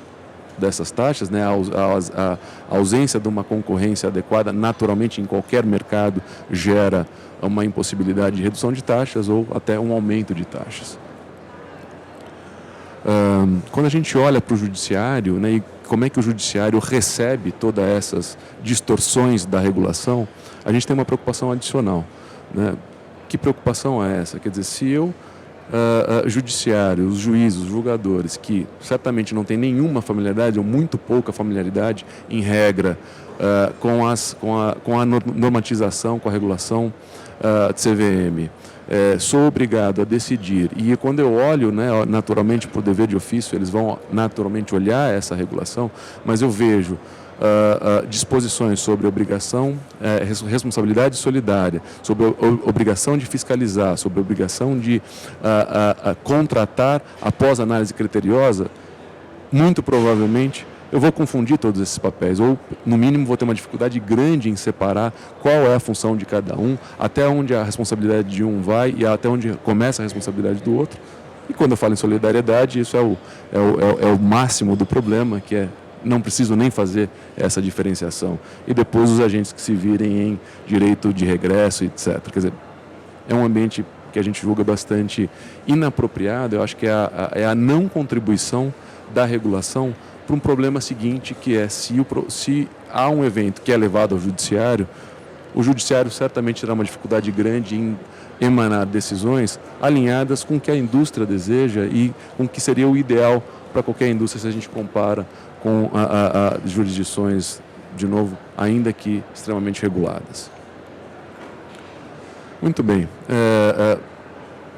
dessas taxas, né? A ausência de uma concorrência adequada, naturalmente em qualquer mercado, gera uma impossibilidade de redução de taxas ou até um aumento de taxas. Quando a gente olha para o judiciário, né, e como é que o judiciário recebe todas essas distorções da regulação, a gente tem uma preocupação adicional, né? Que preocupação é essa? Quer dizer, se eu, judiciário, os juízes, os julgadores, que certamente não têm nenhuma familiaridade ou muito pouca familiaridade, em regra, com a normatização, com a regulação de CVM, sou obrigado a decidir, e quando eu olho, né, naturalmente por dever de ofício, eles vão naturalmente olhar essa regulação, mas eu vejo disposições sobre obrigação, responsabilidade solidária, sobre obrigação de fiscalizar, sobre obrigação de contratar após análise criteriosa. Muito provavelmente eu vou confundir todos esses papéis, ou no mínimo vou ter uma dificuldade grande em separar qual é a função de cada um, até onde a responsabilidade de um vai e até onde começa a responsabilidade do outro. E quando eu falo em solidariedade, isso é o máximo do problema, que é não preciso nem fazer essa diferenciação. E depois os agentes que se virem em direito de regresso, etc. Quer dizer, é um ambiente que a gente julga bastante inapropriado. Eu acho que é a não contribuição da regulação para um problema seguinte, que é se há um evento que é levado ao judiciário, o judiciário certamente terá uma dificuldade grande em emanar decisões alinhadas com o que a indústria deseja e com o que seria o ideal para qualquer indústria se a gente compara com jurisdições, de novo, ainda que extremamente reguladas. Muito bem.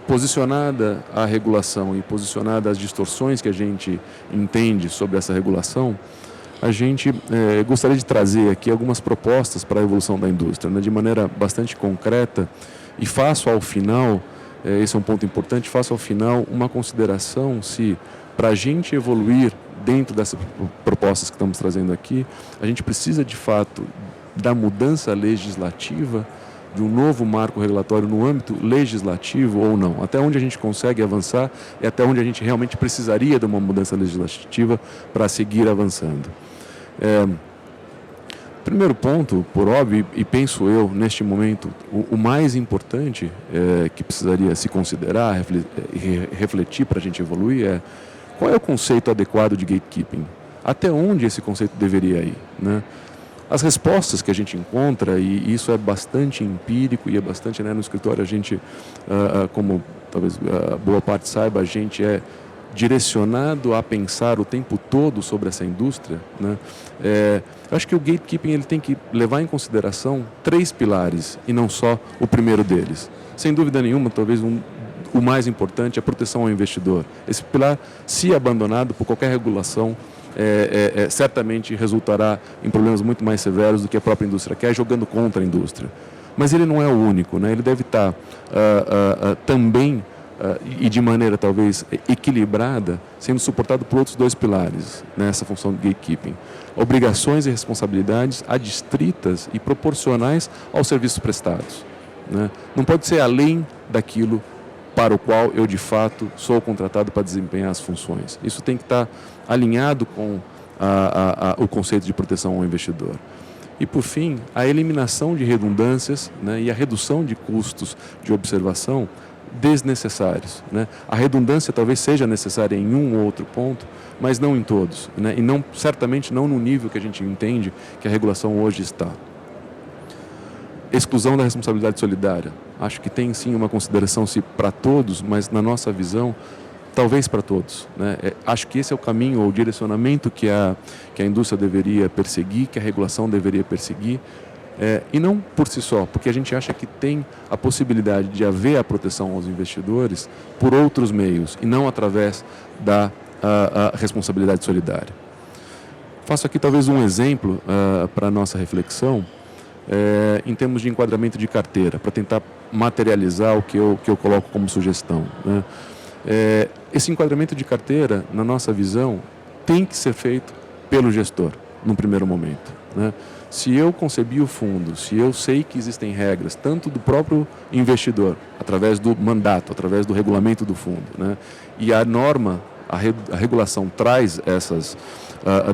Posicionada a regulação e posicionada as distorções que a gente entende sobre essa regulação, a gente gostaria de trazer aqui algumas propostas para a evolução da indústria, né, de maneira bastante concreta, e faço ao final, esse é um ponto importante, faço ao final uma consideração se, para a gente evoluir dentro dessas propostas que estamos trazendo aqui, a gente precisa de fato da mudança legislativa, de um novo marco regulatório no âmbito legislativo ou não. Até onde a gente consegue avançar e até onde a gente realmente precisaria de uma mudança legislativa para seguir avançando. Primeiro ponto, por óbvio, e penso eu, neste momento, o mais importante que precisaria se considerar e refletir para a gente evoluir é qual é o conceito adequado de gatekeeping? Até onde esse conceito deveria ir, né? As respostas que a gente encontra, e isso é bastante empírico e é bastante, né, no escritório a gente, como talvez boa parte saiba, a gente é direcionado a pensar o tempo todo sobre essa indústria, né? Eu acho que o gatekeeping ele tem que levar em consideração 3 pilares e não só o primeiro deles. Sem dúvida nenhuma, talvez o mais importante é a proteção ao investidor. Esse pilar, se abandonado por qualquer regulação, certamente resultará em problemas muito mais severos do que a própria indústria quer, jogando contra a indústria. Mas ele não é o único, né? Ele deve estar também, e de maneira talvez equilibrada, sendo suportado por outros 2 pilares nessa função de gatekeeping. Obrigações e responsabilidades adstritas e proporcionais aos serviços prestados, né? Não pode ser além daquilo para o qual eu de fato sou contratado para desempenhar as funções. Isso tem que estar alinhado com o conceito de proteção ao investidor. E por fim, a eliminação de redundâncias, né, e a redução de custos de observação desnecessários, né? A redundância talvez seja necessária em um ou outro ponto, mas não em todos, né? E certamente não no nível que a gente entende que a regulação hoje está. exclusão da responsabilidade solidária. Acho que tem sim uma consideração para todos, mas na nossa visão, talvez para todos, né? Acho que esse é o caminho ou o direcionamento que a indústria deveria perseguir, que a regulação deveria perseguir, e não por si só, porque a gente acha que tem a possibilidade de haver a proteção aos investidores por outros meios e não através da a responsabilidade solidária. Faço aqui talvez um exemplo para a nossa reflexão em termos de enquadramento de carteira, para tentar materializar o que eu coloco como sugestão, né? Esse enquadramento de carteira, na nossa visão, tem que ser feito pelo gestor, num primeiro momento, né? Se eu concebi o fundo, se eu sei que existem regras, tanto do próprio investidor, através do mandato, através do regulamento do fundo, né? E a norma, a regulação traz essas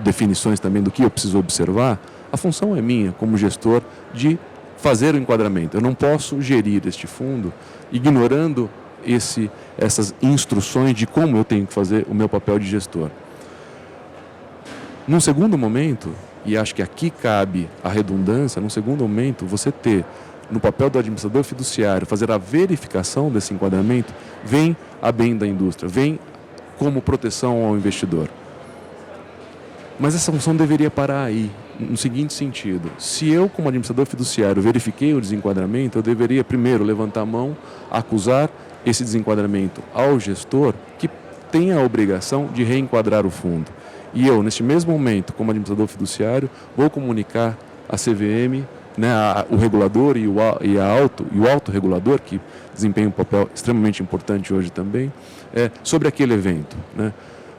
definições também do que eu preciso observar, a função é minha, como gestor, de fazer o enquadramento. Eu não posso gerir este fundo ignorando essas instruções de como eu tenho que fazer o meu papel de gestor. Num segundo momento, e acho que aqui cabe a redundância, num segundo momento, você ter no papel do administrador fiduciário, fazer a verificação desse enquadramento, vem a bem da indústria, vem como proteção ao investidor. Mas essa função deveria parar aí, no seguinte sentido: se eu, como administrador fiduciário, verifiquei o desenquadramento, eu deveria primeiro levantar a mão, acusar esse desenquadramento ao gestor, que tem a obrigação de reenquadrar o fundo. E eu, neste mesmo momento, como administrador fiduciário, vou comunicar à CVM, né, o regulador e o autorregulador, que desempenha um papel extremamente importante hoje também, sobre aquele evento, né?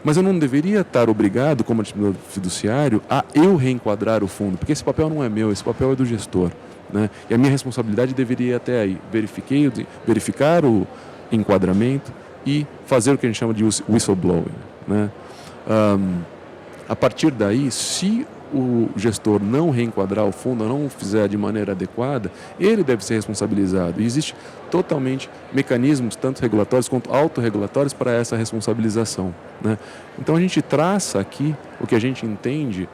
Mas eu não deveria estar obrigado, como administrador fiduciário, a eu reenquadrar o fundo, porque esse papel não é meu, esse papel é do gestor, né? E a minha responsabilidade deveria ir até aí, verificar o enquadramento e fazer o que a gente chama de whistleblowing, né? A partir daí, se o gestor não reenquadrar o fundo, não o fizer de maneira adequada, ele deve ser responsabilizado. E existe totalmente mecanismos, tanto regulatórios quanto autorregulatórios, para essa responsabilização, né? Então a gente traça aqui o que a gente entende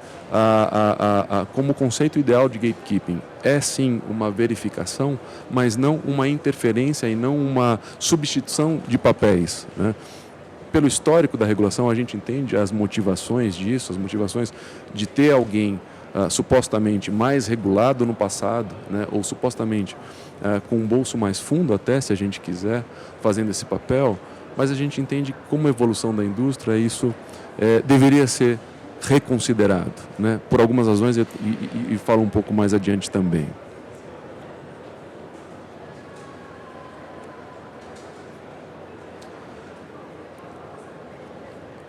como conceito ideal de gatekeeping. É sim uma verificação, mas não uma interferência e não uma substituição de papéis, né? Pelo histórico da regulação, a gente entende as motivações disso, as motivações de ter alguém supostamente mais regulado no passado, né, ou supostamente com um bolso mais fundo até, se a gente quiser, fazendo esse papel, mas a gente entende que, como evolução da indústria, isso deveria ser reconsiderado, né, por algumas razões, e falo um pouco mais adiante também.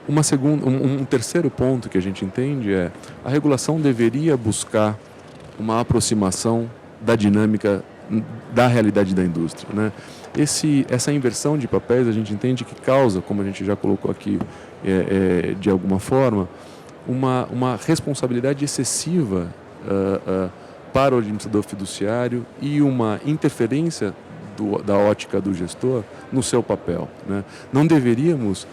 Um terceiro ponto que a gente entende é: a regulação deveria buscar uma aproximação da dinâmica da realidade da indústria, né? Essa inversão de papéis a gente entende que causa, como a gente já colocou aqui de alguma forma, uma responsabilidade excessiva para o administrador fiduciário e uma interferência da ótica do gestor no seu papel, né? Não deveríamos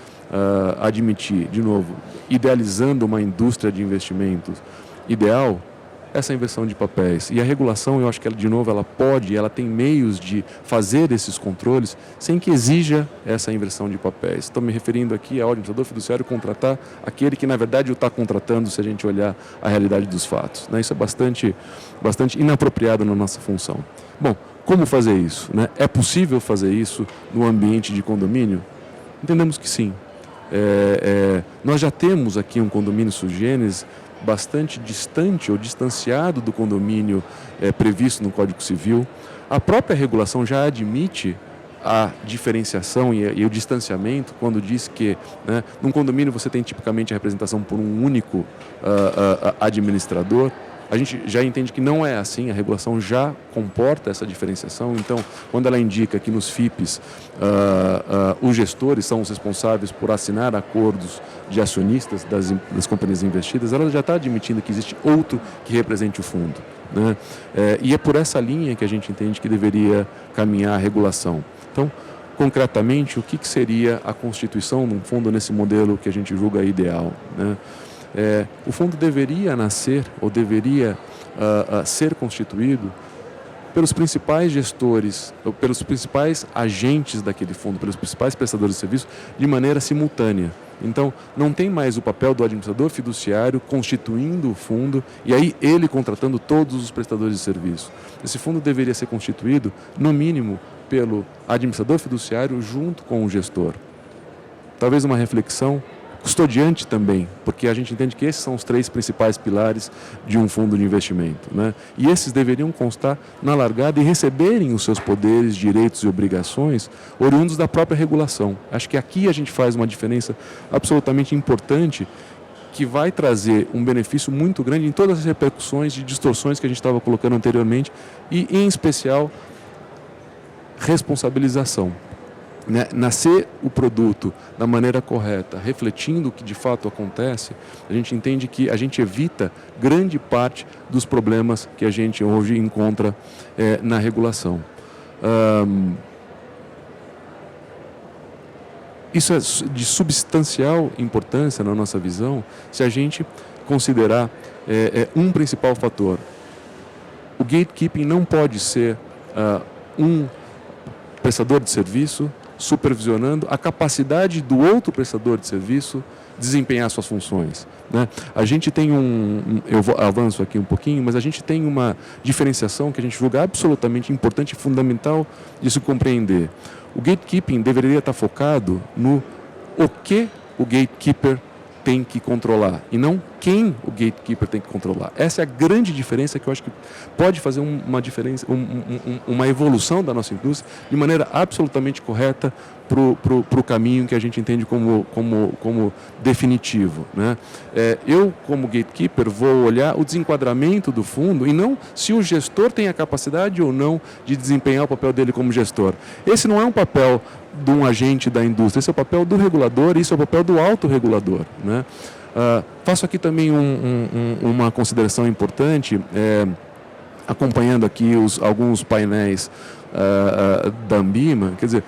admitir, de novo, idealizando uma indústria de investimentos ideal, essa inversão de papéis. E a regulação, eu acho que ela, de novo, ela tem meios de fazer esses controles sem que exija essa inversão de papéis. Estou me referindo aqui ao administrador fiduciário contratar aquele que, na verdade, o está contratando, se a gente olhar a realidade dos fatos, né? Isso é bastante inapropriado na nossa função. Bom, como fazer isso, né? É possível fazer isso no ambiente de condomínio? Entendemos que sim. Nós já temos aqui um condomínio sui generis bastante distante ou distanciado do condomínio previsto no Código Civil. A própria regulação já admite a diferenciação e o distanciamento quando diz que, né, num condomínio você tem tipicamente a representação por um único administrador. A gente já entende que não é assim, a regulação já comporta essa diferenciação. Então, quando ela indica que nos FIPs os gestores são os responsáveis por assinar acordos de acionistas das companhias investidas, ela já está admitindo que existe outro que represente o fundo, né? E é por essa linha que a gente entende que deveria caminhar a regulação. Então, concretamente, o que seria a constituição de um fundo nesse modelo que a gente julga ideal, né? O fundo deveria nascer ou deveria ser constituído pelos principais gestores, pelos principais agentes daquele fundo, pelos principais prestadores de serviço, de maneira simultânea. Então, não tem mais o papel do administrador fiduciário constituindo o fundo e aí ele contratando todos os prestadores de serviço. Esse fundo deveria ser constituído, no mínimo, pelo administrador fiduciário junto com o gestor. Talvez uma reflexão custodiante também, porque a gente entende que esses são os 3 principais pilares de um fundo de investimento, né? E esses deveriam constar na largada e receberem os seus poderes, direitos e obrigações oriundos da própria regulação. Acho que aqui a gente faz uma diferença absolutamente importante que vai trazer um benefício muito grande em todas as repercussões de distorções que a gente estava colocando anteriormente e, em especial, responsabilização. Né? Nascer o produto da maneira correta, refletindo o que de fato acontece, a gente entende que a gente evita grande parte dos problemas que a gente hoje encontra na regulação. Isso é de substancial importância na nossa visão se a gente considerar um principal fator. O gatekeeping não pode ser um prestador de serviço supervisionando a capacidade do outro prestador de serviço desempenhar suas funções, né? A gente tem eu avanço aqui um pouquinho, mas a gente tem uma diferenciação que a gente julga absolutamente importante e fundamental de se compreender. O gatekeeping deveria estar focado no o que o gatekeeper tem que controlar e não quem o gatekeeper tem que controlar. Essa é a grande diferença que eu acho que pode fazer uma diferença, uma evolução da nossa indústria de maneira absolutamente correta para o caminho que a gente entende como definitivo, né? Eu, como gatekeeper, vou olhar o desenquadramento do fundo e não se o gestor tem a capacidade ou não de desempenhar o papel dele como gestor. Esse não é um papel de um agente da indústria, esse é o papel do regulador e isso é o papel do autorregulador, né? Faço aqui também uma consideração importante, acompanhando aqui alguns painéis da Ambima. Quer dizer,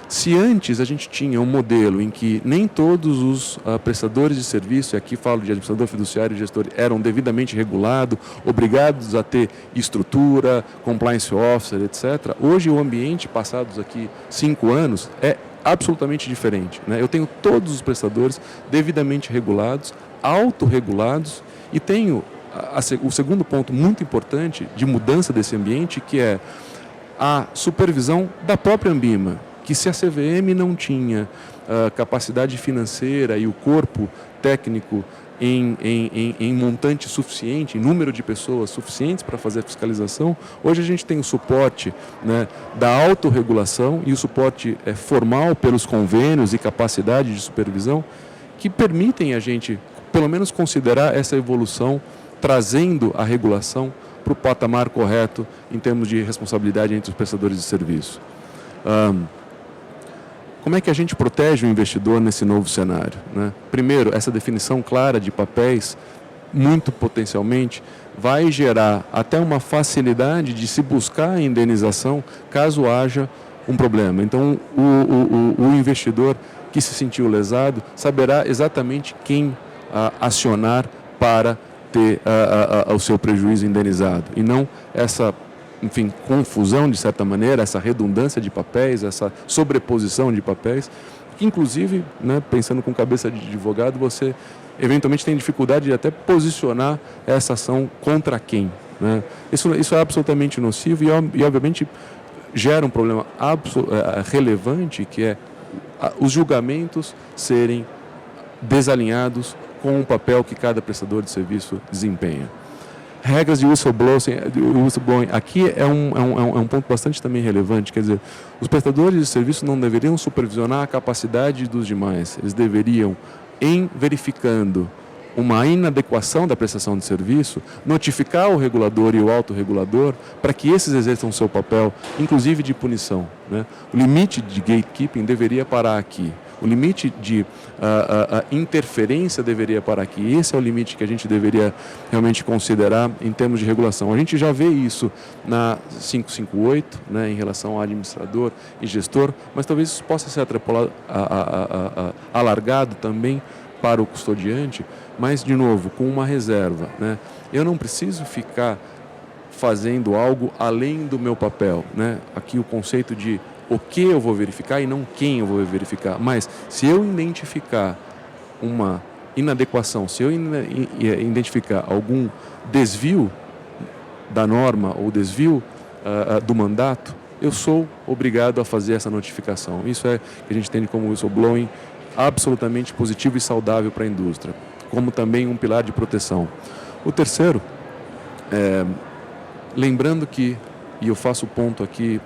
se antes a gente tinha um modelo em que nem todos os prestadores de serviço, e aqui falo de administrador fiduciário e gestor, eram devidamente regulados, obrigados a ter estrutura, compliance officer, etc., hoje o ambiente, passados aqui 5 anos, é absolutamente diferente, né? Eu tenho todos os prestadores devidamente regulados, autorregulados e tenho o segundo ponto muito importante de mudança desse ambiente, que é a supervisão da própria Ambima, que se a CVM não tinha capacidade financeira e o corpo técnico em montante suficiente, em número de pessoas suficientes para fazer a fiscalização, hoje a gente tem o suporte, né, da autorregulação e o suporte formal pelos convênios e capacidade de supervisão que permitem a gente, pelo menos, considerar essa evolução, trazendo a regulação para o patamar correto em termos de responsabilidade entre os prestadores de serviço. Como é que a gente protege o investidor nesse novo cenário, né? Primeiro, essa definição clara de papéis, muito potencialmente, vai gerar até uma facilidade de se buscar a indenização caso haja um problema. Então, o investidor que se sentiu lesado saberá exatamente quem acionar para ter o seu prejuízo indenizado e não essa, enfim, confusão de certa maneira, essa redundância de papéis, essa sobreposição de papéis, que inclusive, né, pensando com cabeça de advogado, você eventualmente tem dificuldade de até posicionar essa ação contra quem, né? Isso é absolutamente nocivo e obviamente gera um problema relevante, que é os julgamentos serem desalinhados com o papel que cada prestador de serviço desempenha. Regras de whistleblowing, aqui é um ponto bastante também relevante, quer dizer, os prestadores de serviço não deveriam supervisionar a capacidade dos demais, eles deveriam, em verificando uma inadequação da prestação de serviço, notificar o regulador e o autorregulador para que esses exerçam o seu papel, inclusive de punição, né? O limite de gatekeeping deveria parar aqui. O limite de interferência deveria parar aqui. Esse é o limite que a gente deveria realmente considerar em termos de regulação. A gente já vê isso na 558, né, em relação ao administrador e gestor, mas talvez isso possa ser alargado também para o custodiante, mas, de novo, com uma reserva, né? Eu não preciso ficar fazendo algo além do meu papel, né? Aqui o conceito de o que eu vou verificar e não quem eu vou verificar. Mas se eu identificar uma inadequação, se eu identificar algum desvio da norma ou desvio do mandato, eu sou obrigado a fazer essa notificação. Isso é que a gente entende como whistleblowing absolutamente positivo e saudável para a indústria, como também um pilar de proteção. O terceiro, lembrando que, e eu faço ponto aqui,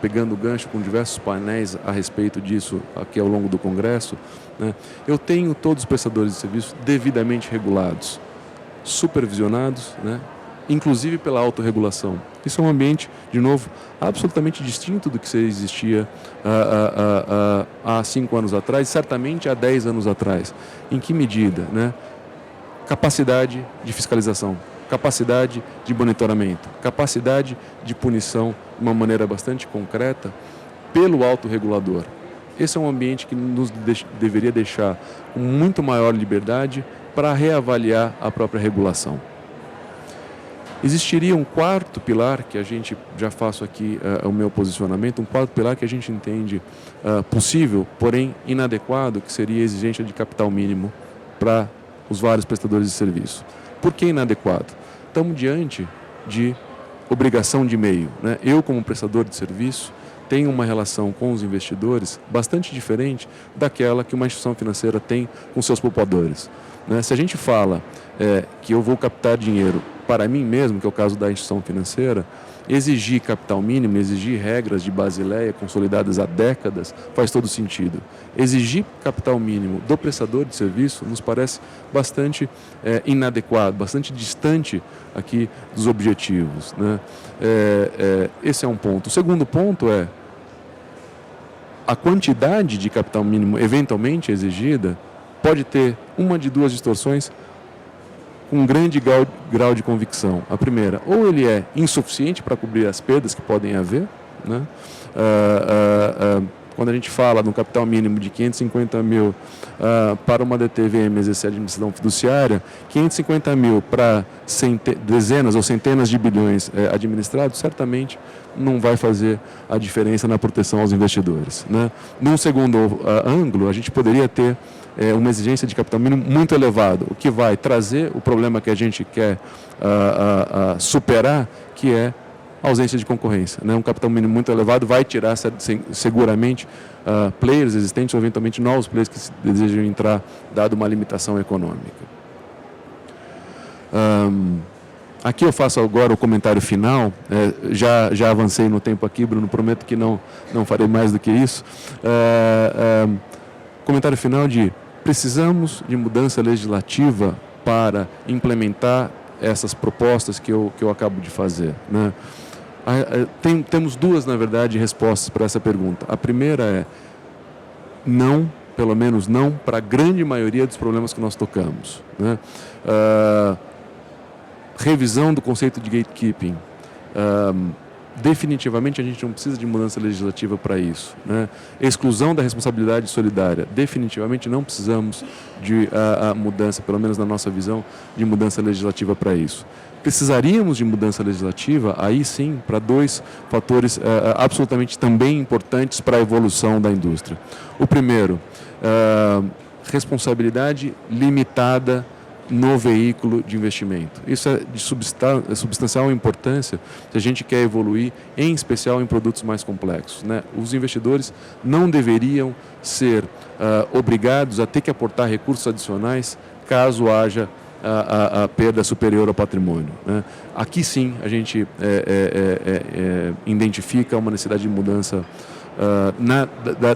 pegando o gancho com diversos painéis a respeito disso aqui ao longo do Congresso, né, eu tenho todos os prestadores de serviço devidamente regulados, supervisionados, né, inclusive pela autorregulação. Isso é um ambiente, de novo, absolutamente distinto do que existia há 5 anos atrás, certamente há 10 anos atrás. Em que medida? Né? Capacidade de fiscalização, capacidade de monitoramento, capacidade de punição de uma maneira bastante concreta pelo autorregulador. Esse é um ambiente que nos deveria deixar com muito maior liberdade para reavaliar a própria regulação. Existiria um quarto pilar, que a gente já faço aqui o meu posicionamento, um quarto pilar que a gente entende possível, porém inadequado, que seria a exigência de capital mínimo para os vários prestadores de serviço. Por que inadequado? Estamos diante de obrigação de meio, né? Eu, como prestador de serviço, tenho uma relação com os investidores bastante diferente daquela que uma instituição financeira tem com seus poupadores, né? Se a gente fala que eu vou captar dinheiro para mim mesmo, que é o caso da instituição financeira, exigir capital mínimo, exigir regras de Basileia consolidadas há décadas, faz todo sentido. Exigir capital mínimo do prestador de serviço nos parece bastante inadequado, bastante distante aqui dos objetivos, né? Esse é um ponto. O segundo ponto é a quantidade de capital mínimo eventualmente exigida pode ter uma de duas distorções com um grande grau de convicção. A primeira, ou ele é insuficiente para cobrir as perdas que podem haver, né? Quando a gente fala no capital mínimo de 550 mil para uma DTVM exercer a administração fiduciária, 550 mil para dezenas ou centenas de bilhões administrados, certamente não vai fazer a diferença na proteção aos investidores, né? Num segundo ângulo, a gente poderia ter uma exigência de capital mínimo muito elevado, o que vai trazer o problema que a gente quer superar, que é a ausência de concorrência, né? Um capital mínimo muito elevado vai tirar seguramente players existentes ou eventualmente novos players que desejam entrar, dado uma limitação econômica. Aqui eu faço agora o comentário final, já avancei no tempo aqui, Bruno, prometo que não farei mais do que isso. Comentário final de: precisamos de mudança legislativa para implementar essas propostas que eu acabo de fazer, né? Temos duas, na verdade, respostas para essa pergunta. A primeira é não, pelo menos não, para a grande maioria dos problemas que nós tocamos, né? Revisão do conceito de gatekeeping. Definitivamente a gente não precisa de mudança legislativa para isso, né? Exclusão da responsabilidade solidária. Definitivamente não precisamos de mudança, pelo menos na nossa visão, de mudança legislativa para isso. Precisaríamos de mudança legislativa, aí sim, para dois fatores absolutamente também importantes para a evolução da indústria. O primeiro, responsabilidade limitada no veículo de investimento. Isso é de substancial importância se a gente quer evoluir, em especial em produtos mais complexos, né? Os investidores não deveriam ser obrigados a ter que aportar recursos adicionais caso haja a perda superior ao patrimônio, né? Aqui sim a gente identifica uma necessidade de mudança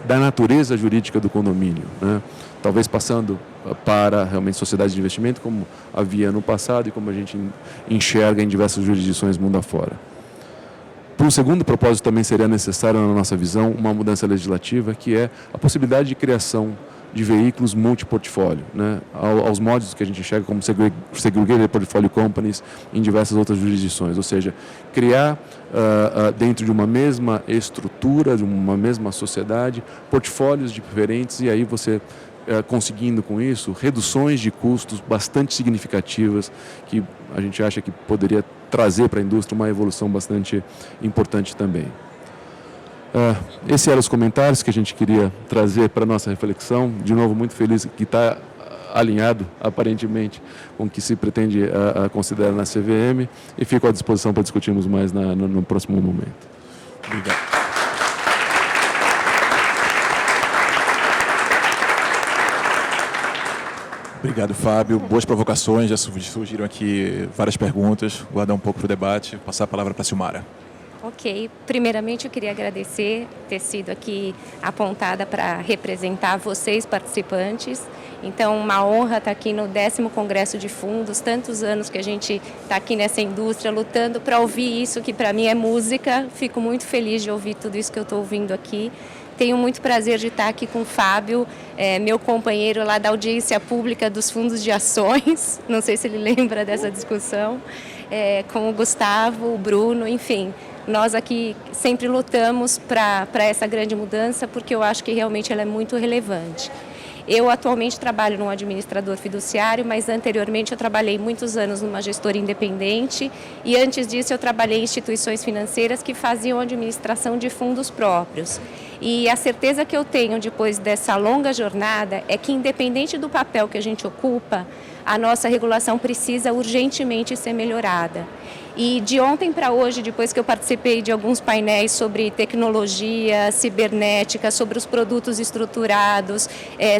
da natureza jurídica do condomínio, né? Talvez passando para realmente sociedades de investimento, como havia no passado e como a gente enxerga em diversas jurisdições mundo afora. Por um segundo propósito, também seria necessário, na nossa visão, uma mudança legislativa, que é a possibilidade de criação de veículos multiportfólio, né? Aos modos que a gente enxerga como segregated portfolio companies em diversas outras jurisdições, ou seja, criar dentro de uma mesma estrutura, de uma mesma sociedade, portfólios diferentes, e aí você conseguindo com isso reduções de custos bastante significativas, que a gente acha que poderia trazer para a indústria uma evolução bastante importante também. Esses eram os comentários que a gente queria trazer para a nossa reflexão. De novo, muito feliz que está alinhado, aparentemente, com o que se pretende considerar na CVM, e fico à disposição para discutirmos mais no próximo momento. Obrigado. Obrigado, Fábio. Boas provocações, já surgiram aqui várias perguntas. Vou guardar um pouco para o debate, passar a palavra para a Silmara. Ok, primeiramente eu queria agradecer ter sido aqui apontada para representar vocês, participantes. Então, uma honra estar aqui no 10º Congresso de Fundos, tantos anos que a gente está aqui nessa indústria, lutando para ouvir isso que para mim é música. Fico muito feliz de ouvir tudo isso que eu estou ouvindo aqui. Tenho muito prazer de estar aqui com o Fábio, meu companheiro lá da audiência pública dos fundos de ações, não sei se ele lembra dessa discussão, com o Gustavo, o Bruno, enfim. Nós aqui sempre lutamos para essa grande mudança, porque eu acho que realmente ela é muito relevante. Eu atualmente trabalho num administrador fiduciário, mas anteriormente eu trabalhei muitos anos numa gestora independente e antes disso eu trabalhei em instituições financeiras que faziam administração de fundos próprios. E a certeza que eu tenho depois dessa longa jornada é que, independente do papel que a gente ocupa, a nossa regulação precisa urgentemente ser melhorada. E de ontem para hoje, depois que eu participei de alguns painéis sobre tecnologia, cibernética, sobre os produtos estruturados,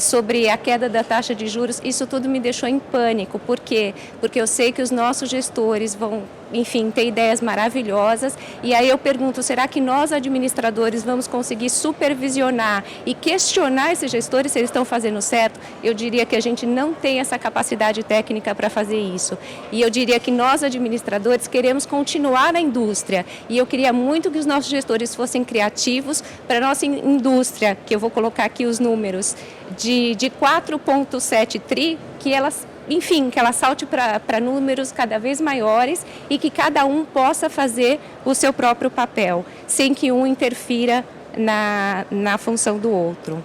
sobre a queda da taxa de juros, isso tudo me deixou em pânico. Por quê? Porque eu sei que os nossos gestores vão, enfim, ter ideias maravilhosas. E aí eu pergunto, será que nós, administradores, vamos conseguir supervisionar e questionar esses gestores se eles estão fazendo certo? Eu diria que a gente não tem essa capacidade técnica para fazer isso. E eu diria que nós, administradores, queremos continuar na indústria e eu queria muito que os nossos gestores fossem criativos para a nossa indústria, que eu vou colocar aqui os números, de 4,7 tri, que elas, enfim, que ela salte para números cada vez maiores e que cada um possa fazer o seu próprio papel, sem que um interfira na função do outro.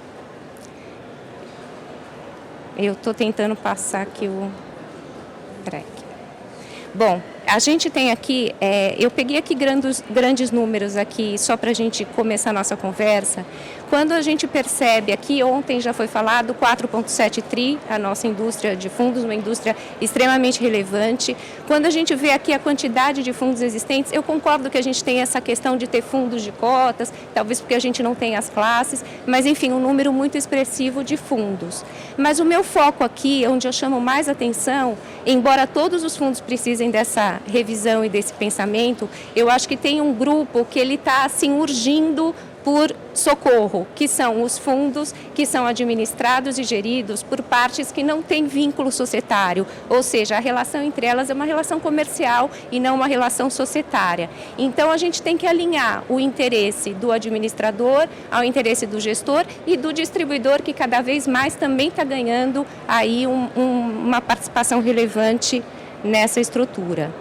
Eu estou tentando passar aqui o... Peraí. Bom, a gente tem aqui, eu peguei aqui grandes números aqui, só para a gente começar a nossa conversa. Quando a gente percebe aqui, ontem já foi falado, 4,7 tri, a nossa indústria de fundos, uma indústria extremamente relevante. Quando a gente vê aqui a quantidade de fundos existentes, eu concordo que a gente tem essa questão de ter fundos de cotas, talvez porque a gente não tem as classes, mas enfim, um número muito expressivo de fundos. Mas o meu foco aqui, onde eu chamo mais atenção, embora todos os fundos precisem dessa revisão e desse pensamento, eu acho que tem um grupo que ele está assim urgindo por socorro, que são os fundos que são administrados e geridos por partes que não têm vínculo societário, ou seja, a relação entre elas é uma relação comercial e não uma relação societária. Então a gente tem que alinhar o interesse do administrador ao interesse do gestor e do distribuidor, que cada vez mais também está ganhando aí uma participação relevante nessa estrutura.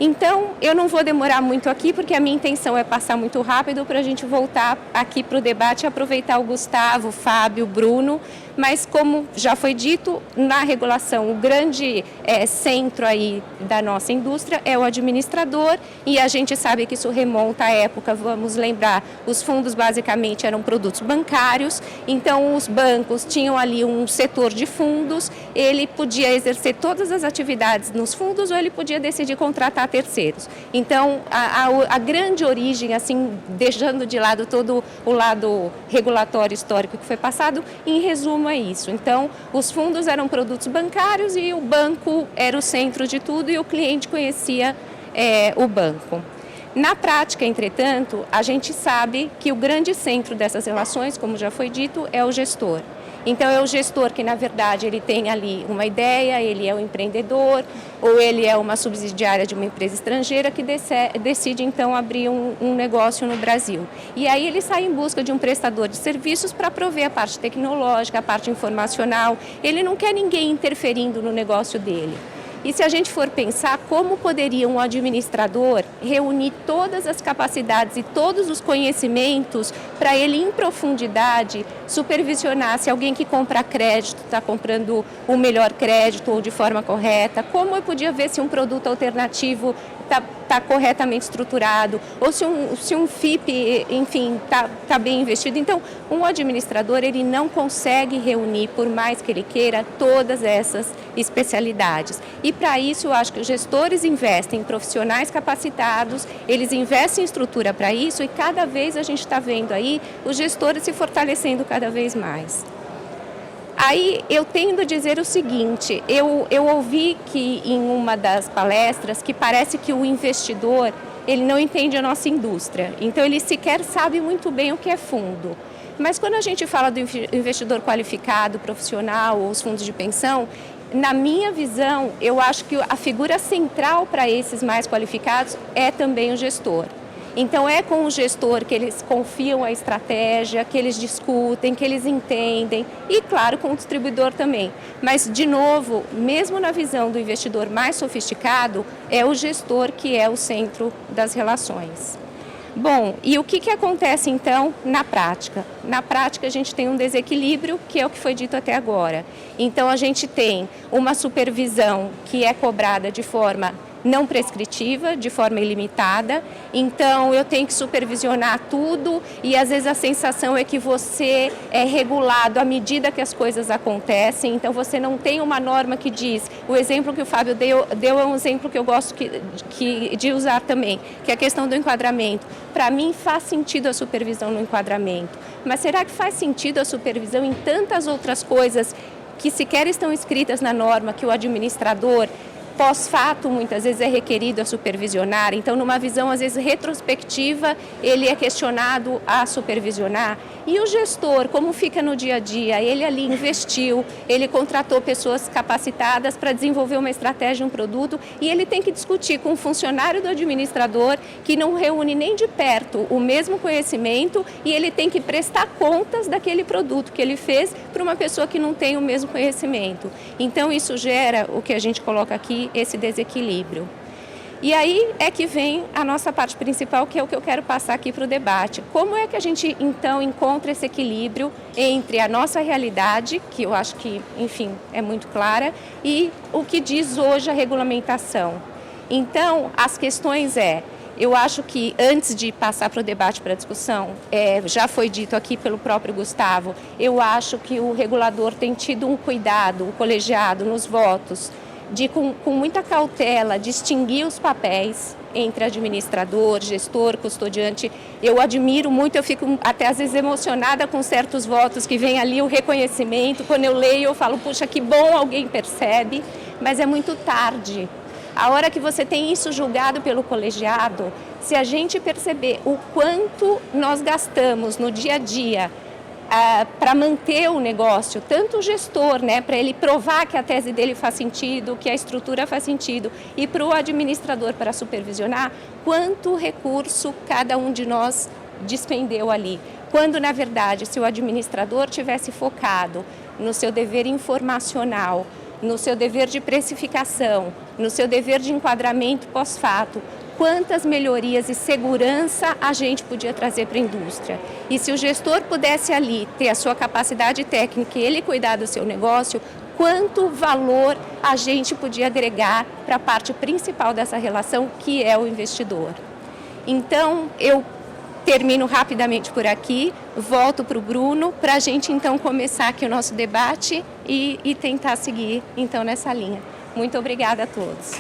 Então, eu não vou demorar muito aqui, porque a minha intenção é passar muito rápido para a gente voltar aqui para o debate e aproveitar o Gustavo, o Fábio, o Bruno. Mas, como já foi dito, na regulação, o grande centro aí da nossa indústria é o administrador, e a gente sabe que isso remonta à época, vamos lembrar, os fundos basicamente eram produtos bancários, então os bancos tinham ali um setor de fundos, ele podia exercer todas as atividades nos fundos ou ele podia decidir contratar terceiros. Então, a grande origem, assim, deixando de lado todo o lado regulatório histórico que foi passado, em resumo é isso. Então, os fundos eram produtos bancários e o banco era o centro de tudo e o cliente conhecia o banco. Na prática, entretanto, a gente sabe que o grande centro dessas relações, como já foi dito, é o gestor. Então, é o gestor que, na verdade, ele tem ali uma ideia, ele é o empreendedor, ou ele é uma subsidiária de uma empresa estrangeira que decide, então, abrir um negócio no Brasil. E aí ele sai em busca de um prestador de serviços para prover a parte tecnológica, a parte informacional. Ele não quer ninguém interferindo no negócio dele. E se a gente for pensar como poderia um administrador reunir todas as capacidades e todos os conhecimentos para ele, em profundidade, supervisionar se alguém que compra crédito está comprando o melhor crédito ou de forma correta, como eu podia ver se um produto alternativo está está corretamente estruturado, ou se um FIP, enfim, está bem investido. Então, um administrador, ele não consegue reunir, por mais que ele queira, todas essas especialidades. E para isso, eu acho que os gestores investem em profissionais capacitados, eles investem em estrutura para isso, e cada vez a gente está vendo aí os gestores se fortalecendo cada vez mais. Aí eu tendo a dizer o seguinte, eu ouvi que em uma das palestras que parece que o investidor, ele não entende a nossa indústria, então ele sequer sabe muito bem o que é fundo. Mas quando a gente fala do investidor qualificado, profissional ou os fundos de pensão, na minha visão, eu acho que a figura central para esses mais qualificados é também o gestor. Então é com o gestor que eles confiam a estratégia, que eles discutem, que eles entendem e, claro, com o distribuidor também. Mas, de novo, mesmo na visão do investidor mais sofisticado, é o gestor que é o centro das relações. Bom, e o que acontece então na prática? Na prática a gente tem um desequilíbrio, que é o que foi dito até agora. Então a gente tem uma supervisão que é cobrada de forma não prescritiva, de forma ilimitada, então eu tenho que supervisionar tudo e às vezes a sensação é que você é regulado à medida que as coisas acontecem, então você não tem uma norma que diz, o exemplo que o Fábio deu é um exemplo que eu gosto de usar também, que é a questão do enquadramento. Para mim faz sentido a supervisão no enquadramento, mas será que faz sentido a supervisão em tantas outras coisas que sequer estão escritas na norma, que o administrador pós-fato, muitas vezes é requerido a supervisionar, então numa visão às vezes retrospectiva, ele é questionado a supervisionar. E o gestor, como fica no dia a dia? Ele ali investiu, ele contratou pessoas capacitadas para desenvolver uma estratégia, um produto, e ele tem que discutir com um funcionário do administrador que não reúne nem de perto o mesmo conhecimento e ele tem que prestar contas daquele produto que ele fez para uma pessoa que não tem o mesmo conhecimento. Então isso gera o que a gente coloca aqui, esse desequilíbrio. E aí é que vem a nossa parte principal, que é o que eu quero passar aqui para o debate. Como é que a gente, então, encontra esse equilíbrio entre a nossa realidade, que eu acho que, enfim, é muito clara, e o que diz hoje a regulamentação? Então, as questões eu acho que antes de passar para o debate, para a discussão, já foi dito aqui pelo próprio Gustavo, eu acho que o regulador tem tido um cuidado, o colegiado, nos votos, de com muita cautela distinguir os papéis entre administrador, gestor, custodiante. Eu admiro muito, eu fico até às vezes emocionada com certos votos que vem ali o reconhecimento. Quando eu leio eu falo, puxa, que bom, alguém percebe, mas é muito tarde. A hora que você tem isso julgado pelo colegiado, se a gente perceber o quanto nós gastamos no dia a dia para manter o negócio, tanto o gestor, para ele provar que a tese dele faz sentido, que a estrutura faz sentido, e para o administrador para supervisionar, quanto recurso cada um de nós despendeu ali. Quando, na verdade, se o administrador tivesse focado no seu dever informacional, no seu dever de precificação, no seu dever de enquadramento pós-fato, quantas melhorias e segurança a gente podia trazer para a indústria. E se o gestor pudesse ali ter a sua capacidade técnica e ele cuidar do seu negócio, quanto valor a gente podia agregar para a parte principal dessa relação, que é o investidor. Então, eu termino rapidamente por aqui, volto para o Bruno, para a gente então começar aqui o nosso debate e tentar seguir então nessa linha. Muito obrigada a todos.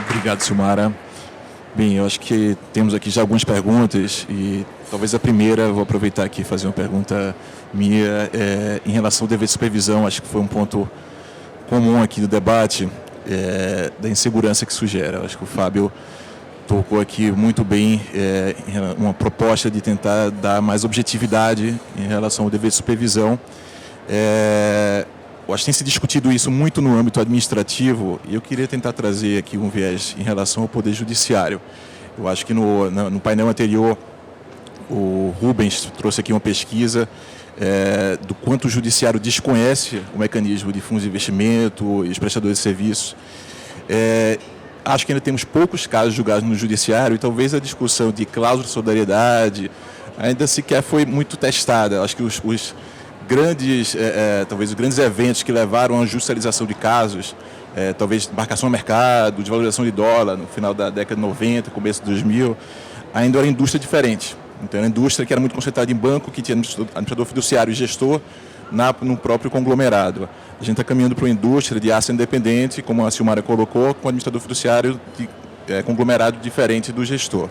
Obrigado, Silmara. Bem, eu acho que temos aqui já algumas perguntas e talvez a primeira, eu vou aproveitar aqui e fazer uma pergunta minha em relação ao dever de supervisão. Acho que foi um ponto comum aqui do debate, da insegurança que isso gera. Acho que o Fábio tocou aqui muito bem uma proposta de tentar dar mais objetividade em relação ao dever de supervisão. Eu acho que tem se discutido isso muito no âmbito administrativo e eu queria tentar trazer aqui um viés em relação ao Poder Judiciário. Eu acho que no painel anterior o Rubens trouxe aqui uma pesquisa do quanto o Judiciário desconhece o mecanismo de fundos de investimento e os prestadores de serviços. Acho que ainda temos poucos casos julgados no Judiciário e talvez a discussão de cláusula de solidariedade ainda sequer foi muito testada. Acho que os talvez os grandes eventos que levaram à judicialização de casos, talvez marcação no mercado, desvalorização de dólar no final da década de 90, começo de 2000, ainda era uma indústria diferente. Então, era uma indústria que era muito concentrada em banco, que tinha administrador fiduciário e gestor no próprio conglomerado. A gente está caminhando para uma indústria de aço independente, como a Silmara colocou, com administrador fiduciário de conglomerado diferente do gestor.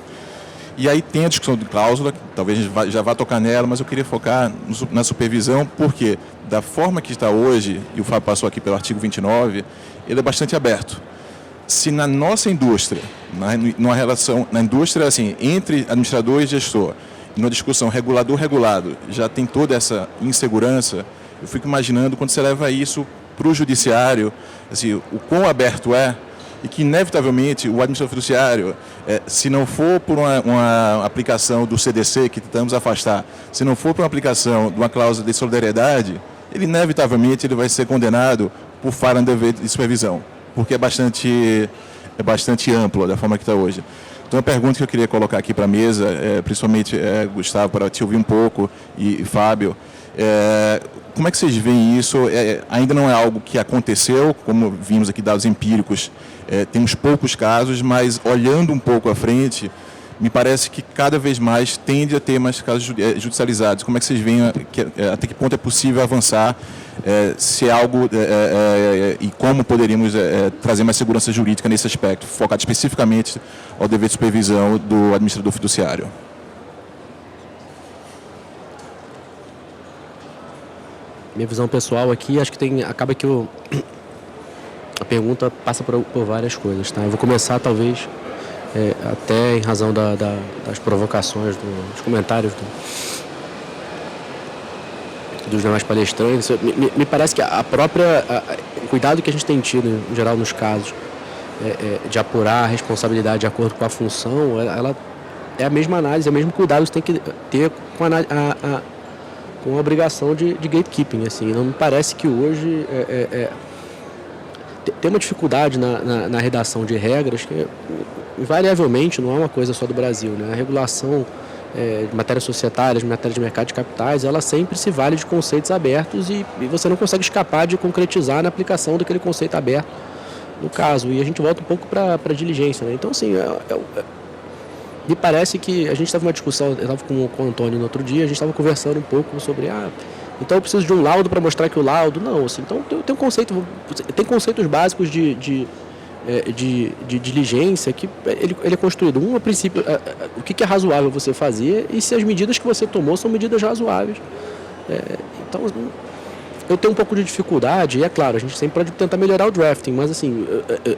E aí tem a discussão de cláusula, que talvez a gente já vá tocar nela, mas eu queria focar na supervisão, porque da forma que está hoje, e o Fábio passou aqui pelo artigo 29, ele é bastante aberto. Se na nossa indústria, numa relação, na indústria assim, entre administrador e gestor, numa discussão regulador-regulado, já tem toda essa insegurança, eu fico imaginando quando você leva isso para o judiciário, assim, o quão aberto é, e que, inevitavelmente, o administrador fiduciário, se não for por uma aplicação do CDC, que tentamos afastar, se não for por uma aplicação de uma cláusula de solidariedade, ele, inevitavelmente, ele vai ser condenado por falha no dever de supervisão, porque é bastante amplo da forma que está hoje. Então, a pergunta que eu queria colocar aqui para a mesa, principalmente, Gustavo, para te ouvir um pouco, e Fábio, como é que vocês veem isso? Ainda não é algo que aconteceu, como vimos aqui dados empíricos, temos poucos casos, mas olhando um pouco à frente, me parece que cada vez mais tende a ter mais casos judicializados. Como é que vocês veem, até que ponto é possível avançar, se é algo, e como poderíamos trazer mais segurança jurídica nesse aspecto, focado especificamente ao dever de supervisão do administrador fiduciário? Minha visão pessoal aqui, acho que acaba que a pergunta passa por várias coisas, tá? Eu vou começar, talvez, até em razão das provocações, dos comentários dos demais palestrantes. Me parece que o cuidado que a gente tem tido, em geral, nos casos, de apurar a responsabilidade de acordo com a função, ela é a mesma análise, é o mesmo cuidado que você tem que ter com a obrigação de gatekeeping. Assim. Não me parece que hoje tem uma dificuldade na redação de regras que, invariavelmente, não é uma coisa só do Brasil. Né? A regulação de matérias societárias, de matéria de mercado de capitais, ela sempre se vale de conceitos abertos e você não consegue escapar de concretizar na aplicação daquele conceito aberto no caso. E a gente volta um pouco para a diligência. Né? Então, assim, me parece que a gente estava numa discussão, eu estava com o Antônio no outro dia, a gente estava conversando um pouco sobre, então eu preciso de um laudo para mostrar que o laudo, não, assim, então tem conceitos básicos de diligência que ele é construído. A princípio, o que é razoável você fazer e se as medidas que você tomou são medidas razoáveis. Então, eu tenho um pouco de dificuldade, e é claro, a gente sempre pode tentar melhorar o drafting, mas assim,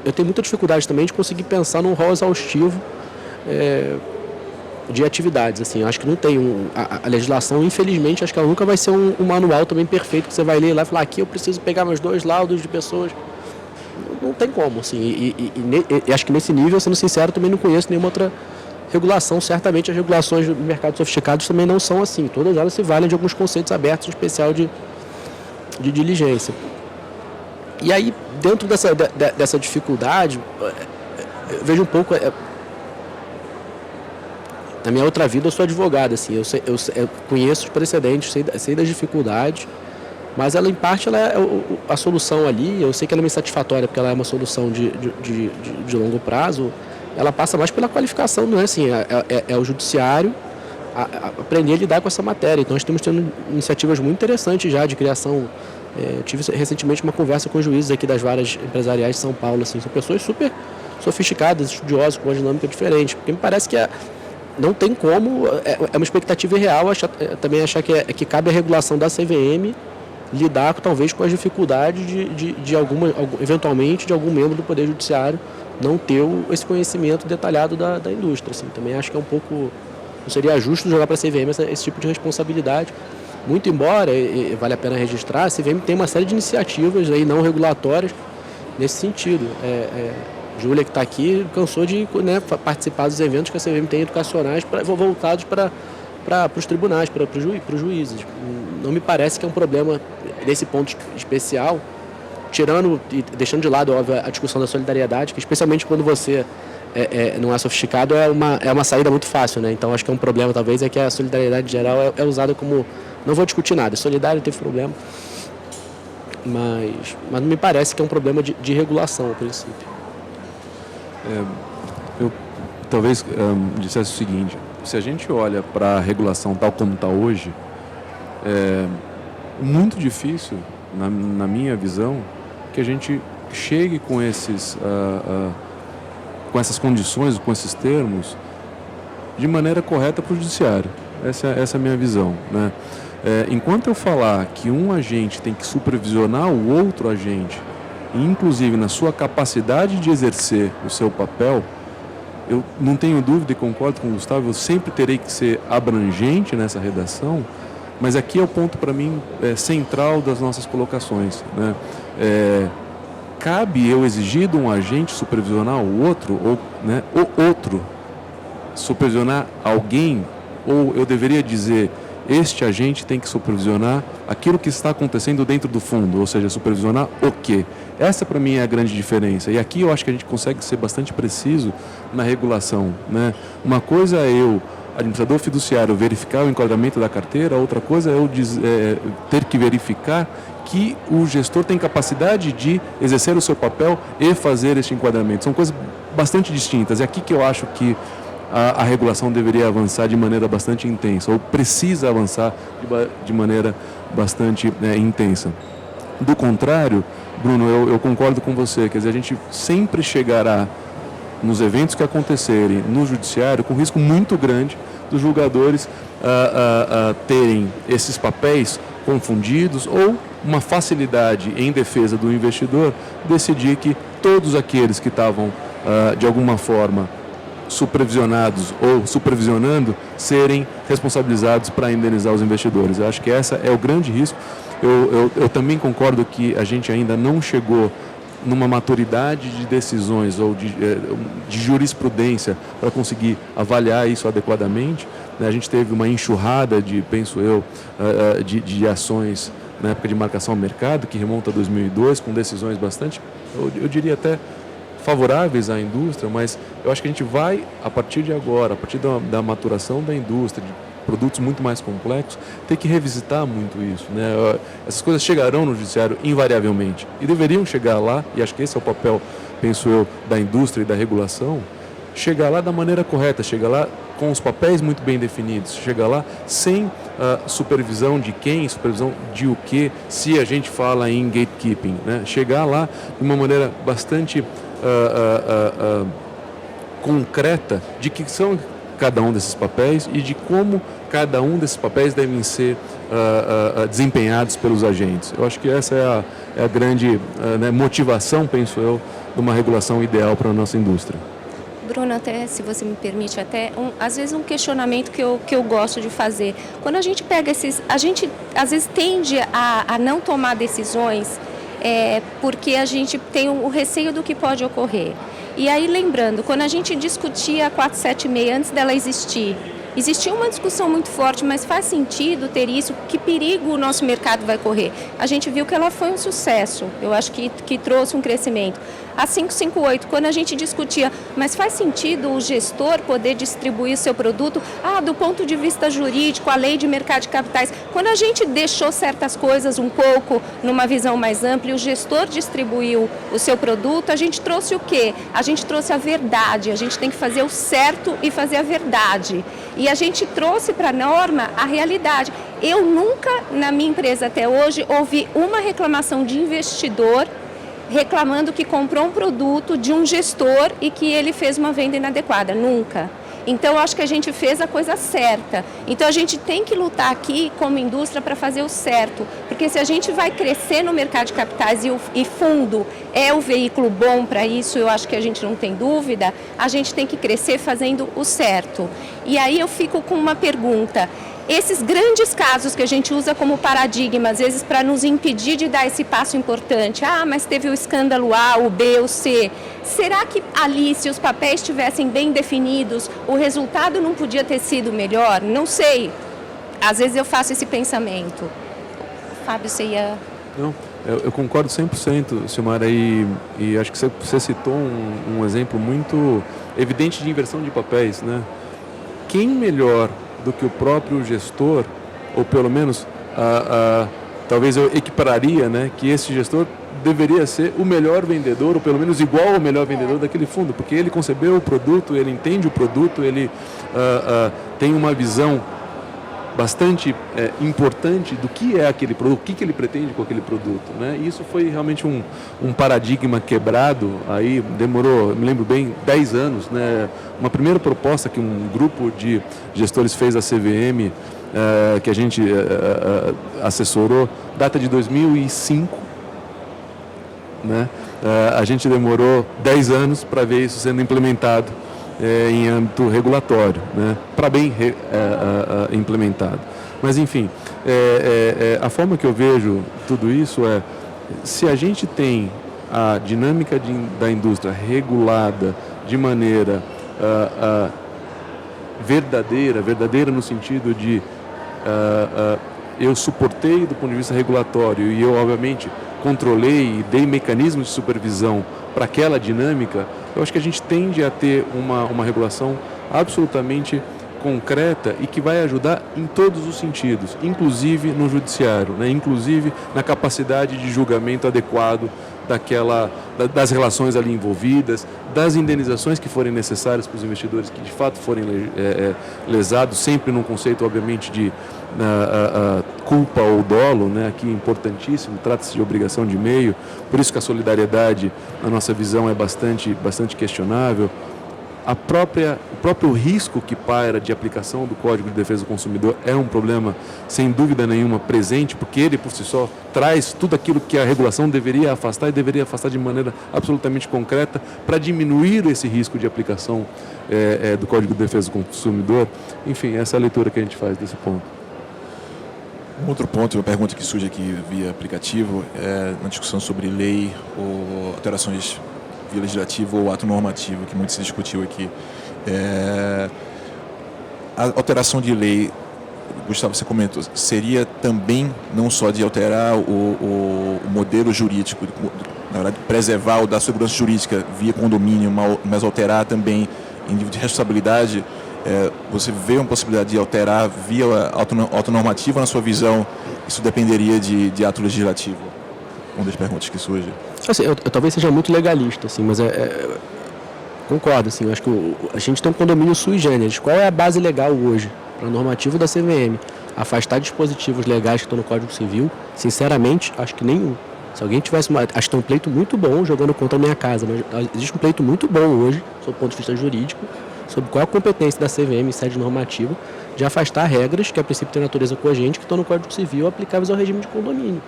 eu tenho muita dificuldade também de conseguir pensar num rol exaustivo de atividades. Assim, eu acho que não tem a legislação, infelizmente, acho que ela nunca vai ser um manual também perfeito que você vai ler lá e falar, aqui eu preciso pegar meus 2 laudos de pessoas. Não tem como, assim, e acho que nesse nível, sendo sincero, também não conheço nenhuma outra regulação. Certamente as regulações do mercado sofisticados também não são assim, todas elas se valem de alguns conceitos abertos, em especial de diligência. E aí, dentro dessa dificuldade, eu vejo um pouco... Na minha outra vida eu sou advogado, assim, eu conheço os precedentes, sei das dificuldades, mas ela, em parte, ela é a solução ali. Eu sei que ela é meio insatisfatória, porque ela é uma solução de longo prazo. Ela passa mais pela qualificação, não é assim, é o judiciário aprender a lidar com essa matéria. Então, nós estamos tendo iniciativas muito interessantes já de criação. Tive recentemente uma conversa com juízes aqui das varas empresariais de São Paulo, assim, são pessoas super sofisticadas, estudiosas, com uma dinâmica diferente, porque me parece que não tem como, é uma expectativa irreal também achar que cabe a regulação da CVM lidar talvez com as dificuldades eventualmente, de algum membro do Poder Judiciário não ter esse conhecimento detalhado da indústria. Assim. Também acho que é um pouco, não seria justo jogar para a CVM esse tipo de responsabilidade, muito embora, vale a pena registrar, a CVM tem uma série de iniciativas aí não regulatórias nesse sentido. Júlia, que está aqui, cansou de participar dos eventos que a CVM tem educacionais voltados para os tribunais, para os juízes. Não me parece que é um problema nesse ponto especial, tirando e deixando de lado, óbvio, a discussão da solidariedade, que especialmente quando você não é sofisticado, é uma saída muito fácil, né? Então acho que é um problema, talvez, é que a solidariedade geral é usada como Não vou discutir nada, Solidário teve problema, mas não me parece que é um problema de regulação, a princípio. Eu talvez dissesse o seguinte: se a gente olha para a regulação tal como está hoje, é muito difícil, na minha visão, que a gente chegue com com essas condições, com esses termos, de maneira correta para o judiciário. Essa é a minha visão, né? Enquanto eu falar que um agente tem que supervisionar o outro agente, inclusive na sua capacidade de exercer o seu papel, eu não tenho dúvida e concordo com o Gustavo, eu sempre terei que ser abrangente nessa redação, mas aqui é o ponto, para mim, central das nossas colocações, né? Cabe eu exigir de um agente supervisionar o outro, ou, né, o outro supervisionar alguém, ou eu deveria dizer, este agente tem que supervisionar aquilo que está acontecendo dentro do fundo, ou seja, supervisionar o quê? Essa, para mim, é a grande diferença. E aqui eu acho que a gente consegue ser bastante preciso na regulação, né? Uma coisa é eu, administrador fiduciário, verificar o enquadramento da carteira, outra coisa é eu ter que verificar que o gestor tem capacidade de exercer o seu papel e fazer este enquadramento. São coisas bastante distintas. É aqui que eu acho que a regulação deveria avançar de maneira bastante intensa, ou precisa avançar de maneira bastante intensa. Do contrário, Bruno, eu concordo com você, quer dizer, a gente sempre chegará nos eventos que acontecerem no judiciário com risco muito grande dos julgadores terem esses papéis confundidos, ou uma facilidade em defesa do investidor decidir que todos aqueles que estavam de alguma forma supervisionados ou supervisionando serem responsabilizados para indenizar os investidores. Eu acho que esse é o grande risco. Eu também concordo que a gente ainda não chegou numa maturidade de decisões ou de jurisprudência para conseguir avaliar isso adequadamente. A gente teve uma enxurrada penso eu, de ações na época de marcação ao mercado, que remonta a 2002, com decisões bastante, eu diria até favoráveis à indústria, mas eu acho que a gente vai, a partir de agora, a partir da maturação da indústria, de produtos muito mais complexos, ter que revisitar muito isso, né? Essas coisas chegarão no judiciário invariavelmente e deveriam chegar lá, e acho que esse é o papel, penso eu, da indústria e da regulação, chegar lá da maneira correta, chegar lá com os papéis muito bem definidos, chegar lá sem supervisão de quem, supervisão de o que, se a gente fala em gatekeeping, né? Chegar lá de uma maneira bastante concreta de que são cada um desses papéis e de como cada um desses papéis devem ser desempenhados pelos agentes. Eu acho que essa é a grande motivação, penso eu, de uma regulação ideal para a nossa indústria. Bruno, até, se você me permite, às vezes um questionamento que eu gosto de fazer. Quando a gente pega a gente às vezes tende a não tomar decisões porque a gente tem o receio do que pode ocorrer. E aí, lembrando, quando a gente discutia a 476 antes dela existia uma discussão muito forte, mas faz sentido ter isso? Que perigo o nosso mercado vai correr? A gente viu que ela foi um sucesso, eu acho que trouxe um crescimento. A 558, quando a gente discutia, mas faz sentido o gestor poder distribuir seu produto? Do ponto de vista jurídico, a lei de mercado de capitais, quando a gente deixou certas coisas um pouco numa visão mais ampla e o gestor distribuiu o seu produto, a gente trouxe o quê? A gente trouxe a verdade, a gente tem que fazer o certo e fazer a verdade. E a gente trouxe para a norma a realidade. Eu nunca, na minha empresa até hoje, ouvi uma reclamação de investidor reclamando que comprou um produto de um gestor e que ele fez uma venda inadequada. Nunca. Então, eu acho que a gente fez a coisa certa. Então, a gente tem que lutar aqui como indústria para fazer o certo. Porque se a gente vai crescer no mercado de capitais e fundo é o veículo bom para isso, eu acho que a gente não tem dúvida, a gente tem que crescer fazendo o certo. E aí eu fico com uma pergunta. Esses grandes casos que a gente usa como paradigma, às vezes para nos impedir de dar esse passo importante, mas teve o escândalo A, o B, o C, será que ali, se os papéis estivessem bem definidos, o resultado não podia ter sido melhor? Não sei, às vezes eu faço esse pensamento. Fábio, você ia... Não, eu concordo 100%, Silmara, e acho que você citou um exemplo muito evidente de inversão de papéis, né? Quem melhor do que o próprio gestor, ou pelo menos talvez eu equipararia, né, que esse gestor deveria ser o melhor vendedor, ou pelo menos igual ao melhor vendedor daquele fundo, porque ele concebeu o produto, ele entende o produto, ele tem uma visão bastante importante do que é aquele produto, o que ele pretende com aquele produto, né? E isso foi realmente um paradigma quebrado, aí demorou, me lembro bem, 10 anos, né? Uma primeira proposta que um grupo de gestores fez à CVM, que a gente assessorou, data de 2005, né? A gente demorou 10 anos para ver isso sendo implementado em âmbito regulatório, né? Para bem implementado. Mas, enfim, a forma que eu vejo tudo isso é, se a gente tem a dinâmica da indústria regulada de maneira verdadeira no sentido de eu suportei do ponto de vista regulatório e eu, obviamente, controlei e dei mecanismos de supervisão para aquela dinâmica, eu acho que a gente tende a ter uma regulação absolutamente concreta e que vai ajudar em todos os sentidos, inclusive no judiciário, né? Inclusive na capacidade de julgamento adequado das relações ali envolvidas, das indenizações que forem necessárias para os investidores que de fato forem lesados, sempre num conceito, obviamente, de culpa ou dolo, né? Aqui importantíssimo, trata-se de obrigação de meio, por isso que a solidariedade, na nossa visão, é bastante questionável. O próprio risco que paira de aplicação do Código de Defesa do Consumidor é um problema, sem dúvida nenhuma, presente, porque ele, por si só, traz tudo aquilo que a regulação deveria afastar e deveria afastar de maneira absolutamente concreta para diminuir esse risco de aplicação do Código de Defesa do Consumidor. Enfim, essa é a leitura que a gente faz desse ponto. Um outro ponto, uma pergunta que surge aqui via aplicativo, é na discussão sobre lei ou alterações via legislativo ou ato normativo, que muito se discutiu aqui. A alteração de lei, Gustavo, você comentou, seria também não só de alterar o modelo jurídico, na verdade, preservar o da segurança jurídica via condomínio, mas alterar também em nível de responsabilidade. Você vê uma possibilidade de alterar via autonormativa, na sua visão, isso dependeria de ato legislativo? Uma das perguntas que surge. Assim, eu talvez seja muito legalista, assim, mas concordo, assim, eu acho que a gente tem um condomínio sui generis. Qual é a base legal hoje para a normativa da CVM? Afastar dispositivos legais que estão no Código Civil? Sinceramente, acho que nenhum. Se alguém tivesse acho que tem um pleito muito bom jogando contra a minha casa, mas existe um pleito muito bom hoje, sob o ponto de vista jurídico, sobre qual é a competência da CVM em sede normativa de afastar regras que a princípio têm natureza cogente que estão no Código Civil aplicáveis ao regime de condomínio.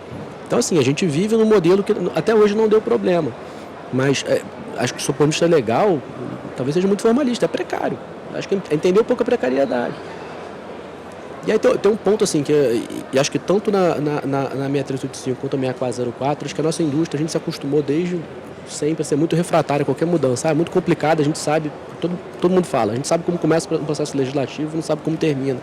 Então, assim, a gente vive num modelo que até hoje não deu problema, mas acho que o seu ponto de vista legal talvez seja muito formalista, é precário. Acho que entender um pouco a precariedade. E aí tem um ponto, assim, e acho que tanto na 6385 quanto na 6404, acho que a nossa indústria, a gente se acostumou desde sempre a ser muito refratária a qualquer mudança. É muito complicado, a gente sabe, todo mundo fala, a gente sabe como começa um processo legislativo, não sabe como termina.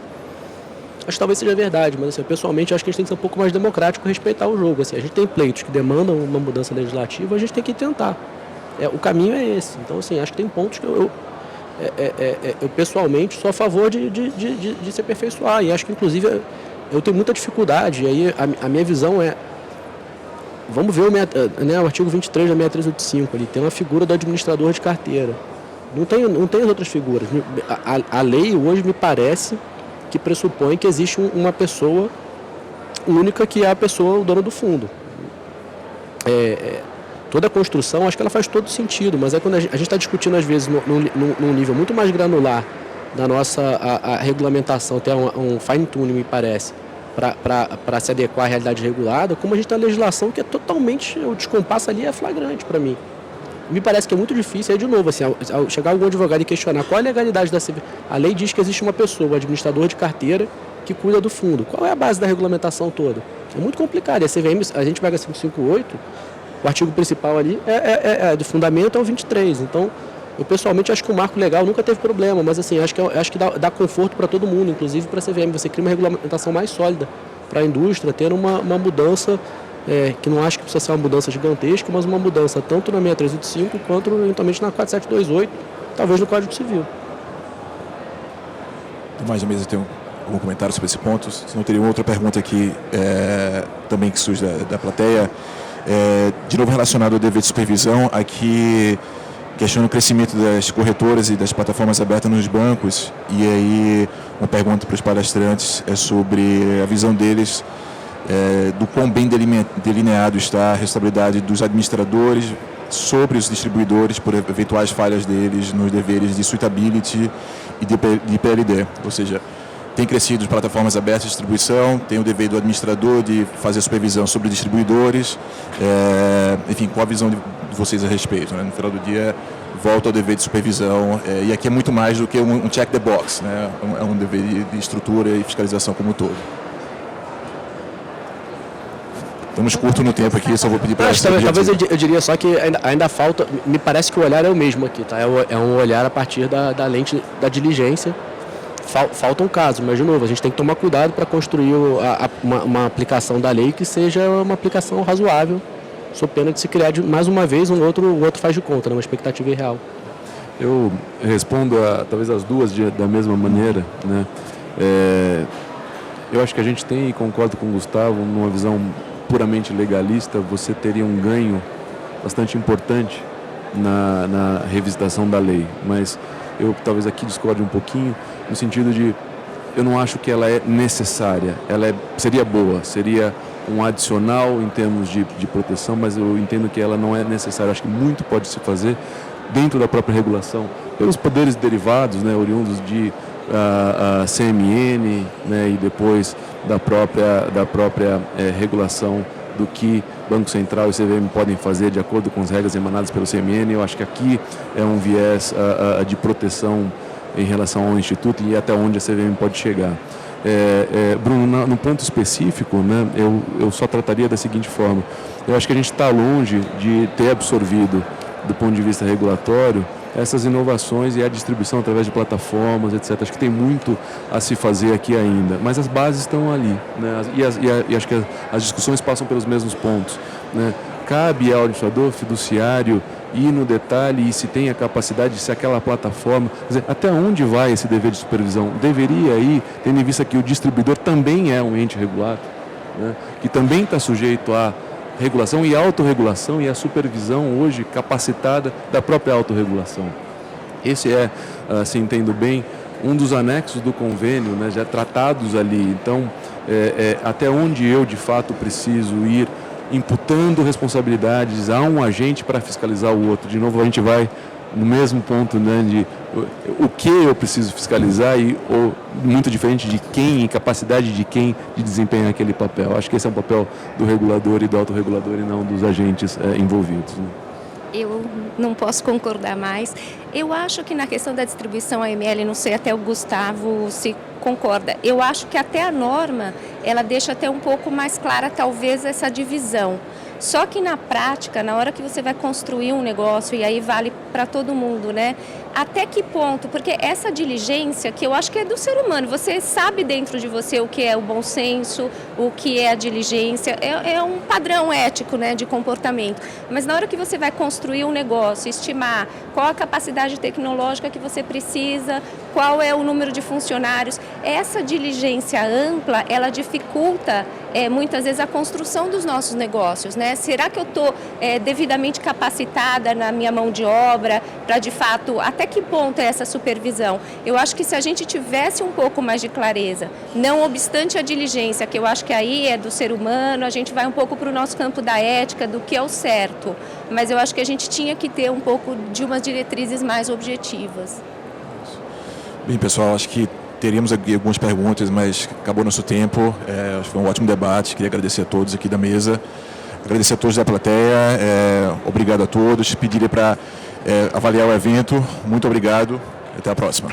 Acho que talvez seja verdade, mas assim, pessoalmente acho que a gente tem que ser um pouco mais democrático e respeitar o jogo. Assim, a gente tem pleitos que demandam uma mudança legislativa, a gente tem que tentar. O caminho é esse. Então, assim, acho que tem pontos que eu pessoalmente sou a favor de se aperfeiçoar. E acho que, inclusive, eu tenho muita dificuldade. E aí a minha visão é... Vamos ver o artigo 23 da 6385. Ele tem uma figura do administrador de carteira. Não tem as outras figuras. A lei hoje me parece que pressupõe que existe uma pessoa única, que é a pessoa, o dono do fundo. Toda a construção, acho que ela faz todo sentido, mas quando a gente está discutindo, às vezes, num nível muito mais granular da nossa a regulamentação, até um fine-tuning, me parece, para se adequar à realidade regulada, como a gente tem a legislação que é totalmente, o descompasso ali é flagrante para mim. Me parece que é muito difícil, aí de novo, assim, ao chegar algum advogado e questionar qual é a legalidade da CVM, a lei diz que existe uma pessoa, o administrador de carteira, que cuida do fundo. Qual é a base da regulamentação toda? É muito complicado. E a CVM, a gente pega 558, o artigo principal ali do fundamento é o 23. Então, eu pessoalmente acho que o marco legal nunca teve problema, mas assim, acho que dá conforto para todo mundo, inclusive para a CVM. Você cria uma regulamentação mais sólida para a indústria, ter uma mudança, que não acho que precisa ser uma mudança gigantesca, mas uma mudança tanto na 6385 quanto eventualmente na 4728, talvez no Código Civil. Mais ou menos tem algum comentário sobre esse ponto? Se não, teria uma outra pergunta aqui também que surge da plateia. De novo relacionado ao dever de supervisão, aqui questiona o crescimento das corretoras e das plataformas abertas nos bancos, e aí uma pergunta para os palestrantes é sobre a visão deles do quão bem delineado está a responsabilidade dos administradores sobre os distribuidores por eventuais falhas deles nos deveres de suitability e de PLD, ou seja, tem crescido as plataformas abertas de distribuição, tem o dever do administrador de fazer a supervisão sobre distribuidores, enfim, qual a visão de vocês a respeito? Né? No final do dia, volta ao dever de supervisão, e aqui é muito mais do que um check the box, né? É um dever de estrutura e fiscalização como um todo. Estamos curto no tempo aqui, só vou pedir para... Talvez eu diria só que ainda falta, me parece que o olhar é o mesmo aqui, tá? É um olhar a partir da lente da diligência. Falta um caso, mas de novo, a gente tem que tomar cuidado para construir uma aplicação da lei que seja uma aplicação razoável, sob pena de se criar mais uma vez o outro faz de conta, né? Uma expectativa irreal. Eu respondo talvez as duas da mesma maneira, né? Eu acho que a gente tem, e concordo com o Gustavo, numa visão puramente legalista, você teria um ganho bastante importante na revisitação da lei, mas eu talvez aqui discorde um pouquinho, no sentido de, eu não acho que ela é necessária, seria boa, seria um adicional em termos de proteção, mas eu entendo que ela não é necessária. Acho que muito pode se fazer dentro da própria regulação, pelos poderes derivados, né, oriundos de CMN, né, e depois da própria regulação do que Banco Central e CVM podem fazer de acordo com as regras emanadas pelo CMN. Eu acho que aqui é um viés de proteção em relação ao Instituto e até onde a CVM pode chegar. Bruno, no ponto específico, né, eu só trataria da seguinte forma. Eu acho que a gente está longe de ter absorvido, do ponto de vista regulatório, essas inovações e a distribuição através de plataformas, etc. Acho que tem muito a se fazer aqui ainda, mas as bases estão ali, né? E acho que as discussões passam pelos mesmos pontos, né? Cabe ao administrador fiduciário ir no detalhe e se tem a capacidade, se aquela plataforma, quer dizer, até onde vai esse dever de supervisão? Deveria ir, tendo em vista que o distribuidor também é um ente regulado, né? Que também está sujeito a regulação e autorregulação e a supervisão hoje capacitada da própria autorregulação. Esse se entendo bem, um dos anexos do convênio, né, já tratados ali. Então, até onde eu de fato preciso ir imputando responsabilidades a um agente para fiscalizar o outro. De novo, a gente vai no mesmo ponto, né, de o que eu preciso fiscalizar muito diferente de quem e capacidade de quem de desempenhar aquele papel. Acho que esse é um papel do regulador e do autorregulador e não dos agentes envolvidos, né? Eu não posso concordar mais. Eu acho que na questão da distribuição AML, não sei até o Gustavo se concorda, eu acho que até a norma, ela deixa até um pouco mais clara talvez essa divisão. Só que na prática, na hora que você vai construir um negócio, e aí vale para todo mundo, né? Até que ponto? Porque essa diligência, que eu acho que é do ser humano, você sabe dentro de você o que é o bom senso, o que é a diligência, é um padrão ético, né, de comportamento. Mas na hora que você vai construir um negócio, estimar qual a capacidade tecnológica que você precisa, qual é o número de funcionários, essa diligência ampla, ela dificulta muitas vezes a construção dos nossos negócios, né? Será que eu estou devidamente capacitada na minha mão de obra para, de fato, até que ponto é essa supervisão? Eu acho que se a gente tivesse um pouco mais de clareza, não obstante a diligência, que eu acho que aí é do ser humano, a gente vai um pouco para o nosso campo da ética, do que é o certo, mas eu acho que a gente tinha que ter um pouco de umas diretrizes mais objetivas. Bem, pessoal, acho que teríamos aqui algumas perguntas, mas acabou nosso tempo. Acho que foi um ótimo debate. Queria agradecer a todos aqui da mesa, agradecer a todos da plateia. Obrigado a todos. Pediria para avaliar o evento. Muito obrigado. Até a próxima.